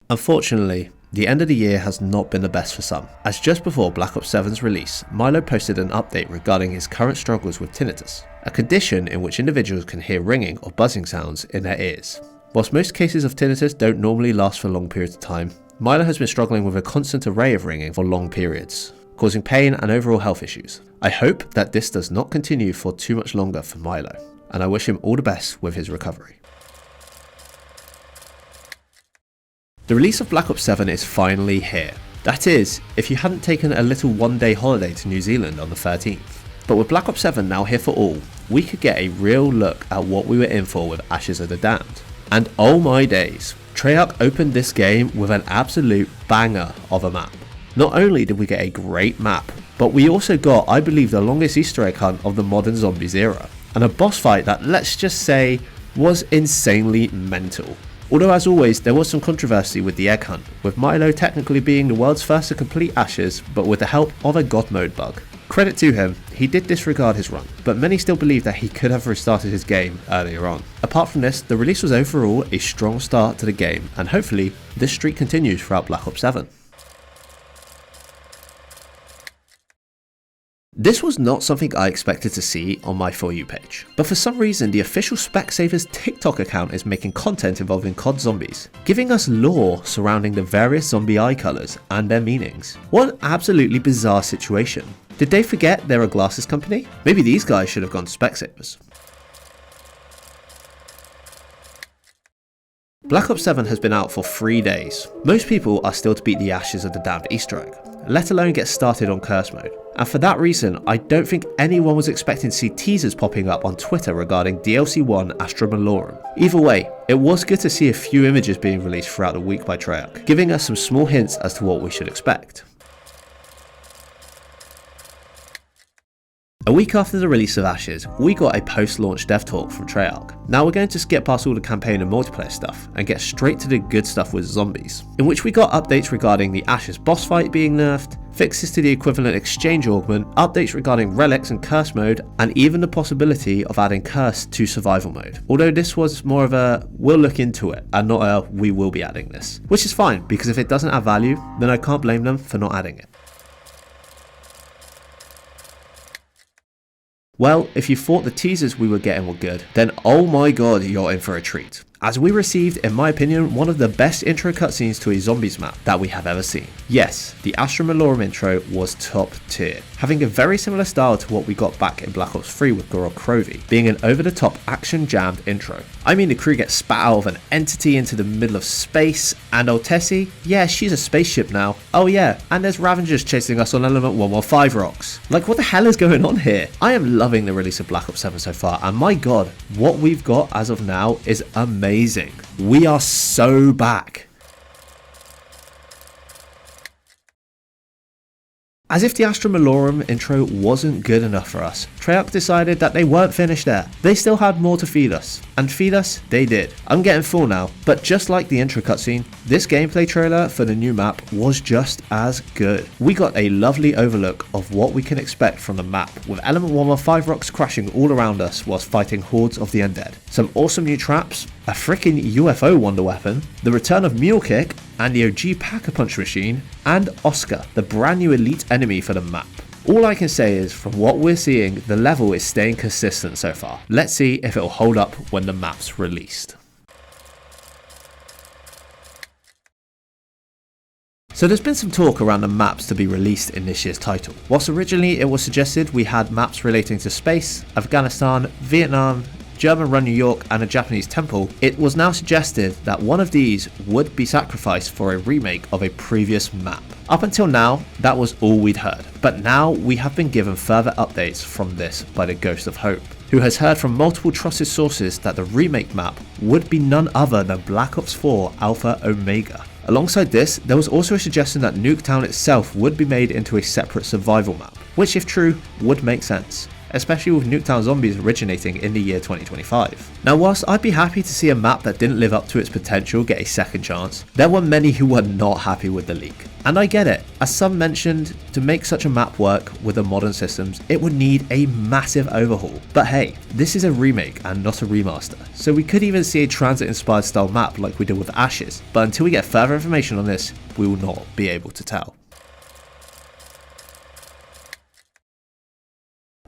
Unfortunately, the end of the year has not been the best for some, as just before Black Ops 7's release, Milo posted an update regarding his current struggles with tinnitus, a condition in which individuals can hear ringing or buzzing sounds in their ears. Whilst most cases of tinnitus don't normally last for long periods of time, Milo has been struggling with a constant array of ringing for long periods, causing pain and overall health issues. I hope that this does not continue for too much longer for Milo, and I wish him all the best with his recovery. The release of Black Ops 7 is finally here. That is, if you hadn't taken a little one-day holiday to New Zealand on the 13th. But with Black Ops 7 now here for all, we could get a real look at what we were in for with Ashes of the Damned. And oh my days, Treyarch opened this game with an absolute banger of a map. Not only did we get a great map, but we also got, I believe, the longest Easter egg hunt of the modern Zombies era, and a boss fight that, let's just say, was insanely mental. Although as always, there was some controversy with the egg hunt, with Milo technically being the world's first to complete Ashes, but with the help of a God mode bug. Credit to him, he did disregard his run, but many still believe that he could have restarted his game earlier on. Apart from this, the release was overall a strong start to the game, and hopefully this streak continues throughout Black Ops 7. This was not something I expected to see on my For You page, but for some reason the official Specsavers TikTok account is making content involving COD zombies, giving us lore surrounding the various zombie eye colours and their meanings. What an absolutely bizarre situation. Did they forget they're a glasses company? Maybe these guys should have gone to Specsavers. Black Ops 7 has been out for 3 days. Most people are still to beat the Ashes of the Damned Easter egg, let alone get started on curse mode. And for that reason, I don't think anyone was expecting to see teasers popping up on Twitter regarding DLC 1 Astra Malorum. Either way, it was good to see a few images being released throughout the week by Treyarch, giving us some small hints as to what we should expect. A week after the release of Ashes, we got a post-launch dev talk from Treyarch. Now we're going to skip past all the campaign and multiplayer stuff and get straight to the good stuff with zombies, in which we got updates regarding the Ashes boss fight being nerfed, fixes to the equivalent exchange augment, updates regarding relics and curse mode, and even the possibility of adding curse to survival mode. Although this was more of a we'll look into it and not a we will be adding this, which is fine because if it doesn't add value, then I can't blame them for not adding it. Well, if you thought the teasers we were getting were good, then oh my god, you're in for a treat. As we received, in my opinion, one of the best intro cutscenes to a zombies map that we have ever seen. Yes, the Astra Malorum intro was top tier, having a very similar style to what we got back in Black Ops 3 with Gorod Krovi, being an over-the-top action-jammed intro. I mean, the crew gets spat out of an entity into the middle of space, and old Tessie, yeah, she's a spaceship now. Oh yeah, and there's Ravengers chasing us on Element 115 rocks. Like, what the hell is going on here? I am loving the release of Black Ops 7 so far, and my god, what we've got as of now is amazing. We are so back. As if the Astra Malorum intro wasn't good enough for us, Treyarch decided that they weren't finished there. They still had more to feed us, and feed us they did. I'm getting full now, but just like the intro cutscene, this gameplay trailer for the new map was just as good. We got a lovely overlook of what we can expect from the map, with Element 115 rocks crashing all around us whilst fighting hordes of the undead. Some awesome new traps, a freaking UFO wonder weapon, the return of Mule Kick, and the OG Pack-a-Punch machine, and Oscar, the brand new elite enemy for the map. All I can say is, from what we're seeing, the level is staying consistent so far. Let's see if it'll hold up when the map's released. So there's been some talk around the maps to be released in this year's title. Whilst originally it was suggested we had maps relating to space, Afghanistan, Vietnam, German-run New York, and a Japanese temple, it was now suggested that one of these would be sacrificed for a remake of a previous map. Up until now, that was all we'd heard, but now we have been given further updates from this by the Ghost of Hope, who has heard from multiple trusted sources that the remake map would be none other than Black Ops 4 Alpha Omega. Alongside this, there was also a suggestion that Nuketown itself would be made into a separate survival map, which if true, would make sense, especially with Nuketown zombies originating in the year 2025. Now whilst I'd be happy to see a map that didn't live up to its potential get a second chance, there were many who were not happy with the leak. And I get it, as some mentioned, to make such a map work with the modern systems, it would need a massive overhaul. But hey, this is a remake and not a remaster, so we could even see a transit-inspired style map like we did with Ashes, but until we get further information on this, we will not be able to tell.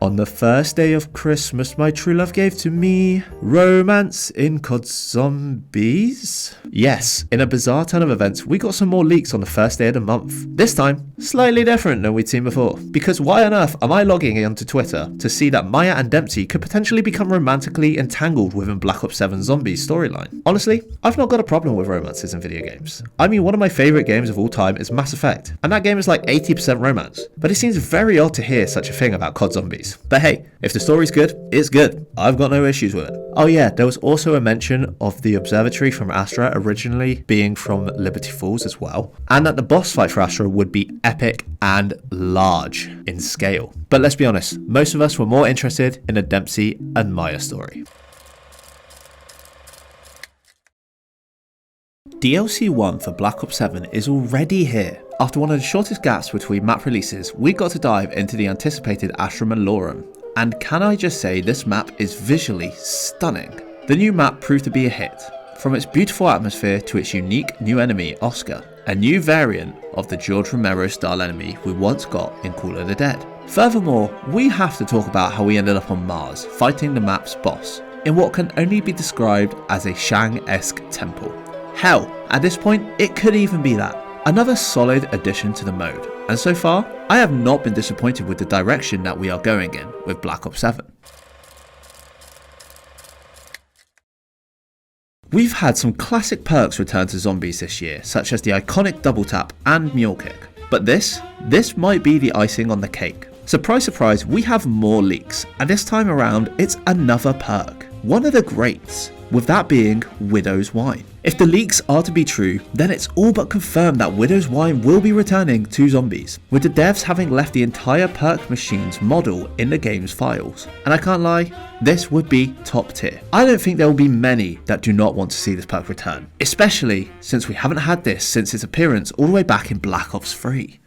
On the first day of Christmas, my true love gave to me romance in COD Zombies. Yes, in a bizarre turn of events, we got some more leaks on the first day of the month. This time, slightly different than we'd seen before. Because why on earth am I logging onto Twitter to see that Maya and Dempsey could potentially become romantically entangled within Black Ops 7 Zombies storyline? Honestly, I've not got a problem with romances in video games. I mean, one of my favourite games of all time is Mass Effect, and that game is like 80% romance. But it seems very odd to hear such a thing about COD Zombies. But hey, if the story's good, it's good. I've got no issues with it. Oh yeah, there was also a mention of the observatory from Astra originally being from Liberty Falls as well, and that the boss fight for Astra would be epic and large in scale. But let's be honest, most of us were more interested in the Dempsey and Maya story. DLC 1 for Black Ops 7 is already here. After one of the shortest gaps between map releases, we got to dive into the anticipated Astra Malorum. And can I just say, this map is visually stunning. The new map proved to be a hit, from its beautiful atmosphere to its unique new enemy, Oscar, a new variant of the George Romero style enemy we once got in Call of the Dead. Furthermore, we have to talk about how we ended up on Mars, fighting the map's boss, in what can only be described as a Shang-esque temple. Hell, at this point, it could even be that. Another solid addition to the mode, and so far, I have not been disappointed with the direction that we are going in with Black Ops 7. We've had some classic perks return to Zombies this year, such as the iconic double tap and mule kick. But this might be the icing on the cake. Surprise surprise, we have more leaks, and this time around it's another perk. One of the greats, with that being Widow's Wine. If the leaks are to be true, then it's all but confirmed that Widow's Wine will be returning to Zombies, with the devs having left the entire perk machine's model in the game's files. And I can't lie, this would be top tier. I don't think there will be many that do not want to see this perk return, especially since we haven't had this since its appearance all the way back in Black Ops 3.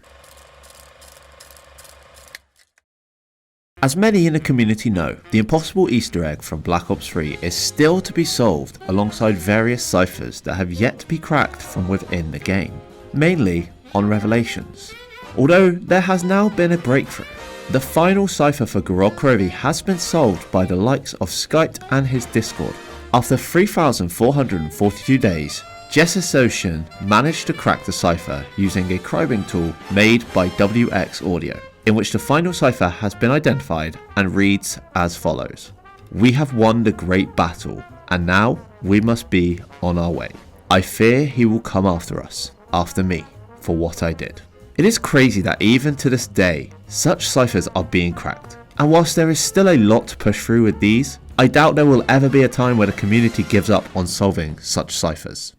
As many in the community know, the impossible Easter egg from Black Ops 3 is still to be solved alongside various ciphers that have yet to be cracked from within the game, mainly on Revelations. Although there has now been a breakthrough. The final cipher for Gorod Krovi has been solved by the likes of Skype and his Discord. After 3,442 days, Jessus Ocean managed to crack the cipher using a cribbing tool made by WX Audio, in which the final cipher has been identified and reads as follows. We have won the great battle, and now we must be on our way. I fear he will come after us, after me, for what I did. It is crazy that even to this day, such ciphers are being cracked. And whilst there is still a lot to push through with these, I doubt there will ever be a time where the community gives up on solving such ciphers.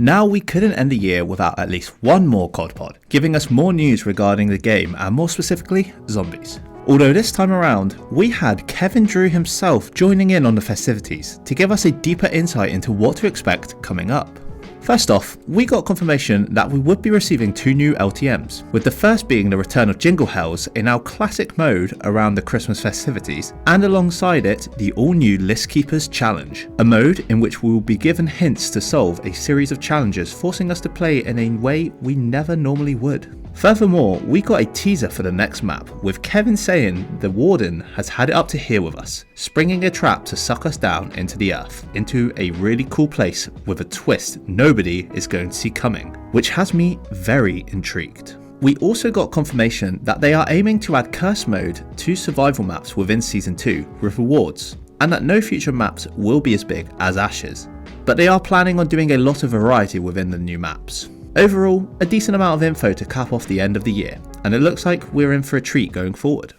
Now we couldn't end the year without at least one more COD pod, giving us more news regarding the game and more specifically, Zombies. Although this time around, we had Kevin Drew himself joining in on the festivities to give us a deeper insight into what to expect coming up. First off, we got confirmation that we would be receiving 2 new LTMs, with the first being the return of Jingle Hells in our classic mode around the Christmas festivities, and alongside it, the all-new List Keepers Challenge, a mode in which we will be given hints to solve a series of challenges, forcing us to play in a way we never normally would. Furthermore, we got a teaser for the next map, with Kevin saying the Warden has had it up to here with us, springing a trap to suck us down into the earth, into a really cool place with a twist nobody is going to see coming, which has me very intrigued. We also got confirmation that they are aiming to add curse mode to survival maps within Season 2 with rewards, and that no future maps will be as big as Ashes. But they are planning on doing a lot of variety within the new maps. Overall, a decent amount of info to cap off the end of the year, and it looks like we're in for a treat going forward.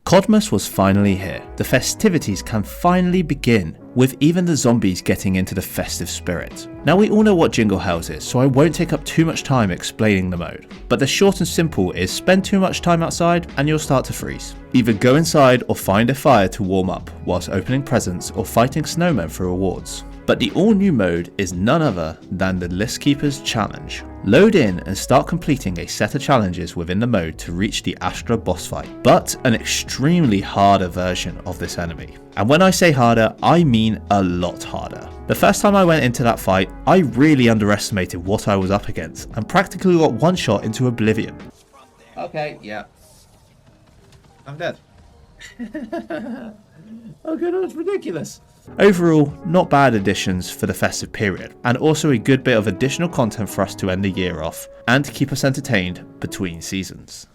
CODmas was finally here. The festivities can finally begin, with even the zombies getting into the festive spirit. Now we all know what Jingle Hells is, so I won't take up too much time explaining the mode. But the short and simple is spend too much time outside and you'll start to freeze. Either go inside or find a fire to warm up whilst opening presents or fighting snowmen for rewards. But the all new mode is none other than the List Keepers Challenge. Load in and start completing a set of challenges within the mode to reach the Astra boss fight, but an extremely harder version of this enemy. And when I say harder, I mean a lot harder. The first time I went into that fight, I really underestimated what I was up against and practically got one shot into oblivion. Okay, yeah. I'm dead. Oh god, that's ridiculous. Overall, not bad additions for the festive period, and also a good bit of additional content for us to end the year off, and to keep us entertained between seasons.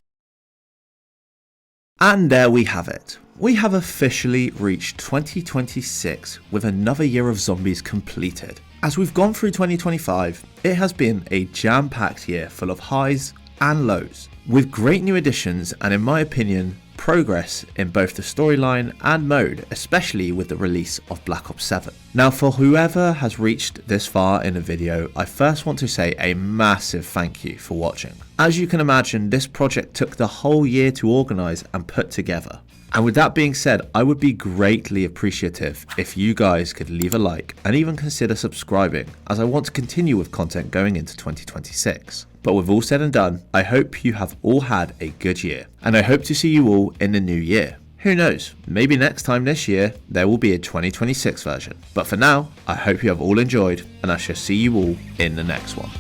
And there we have it. We have officially reached 2026 with another year of zombies completed. As we've gone through 2025, it has been a jam-packed year full of highs and lows, with great new additions and, in my opinion, progress in both the storyline and mode, especially with the release of Black Ops 7. Now, for whoever has reached this far in the video, I first want to say a massive thank you for watching. As you can imagine, this project took the whole year to organise and put together. And with that being said, I would be greatly appreciative if you guys could leave a like and even consider subscribing, as I want to continue with content going into 2026. But with all said and done, I hope you have all had a good year, and I hope to see you all in the new year. Who knows, maybe next time this year there will be a 2026 version. But for now, I hope you have all enjoyed, and I shall see you all in the next one.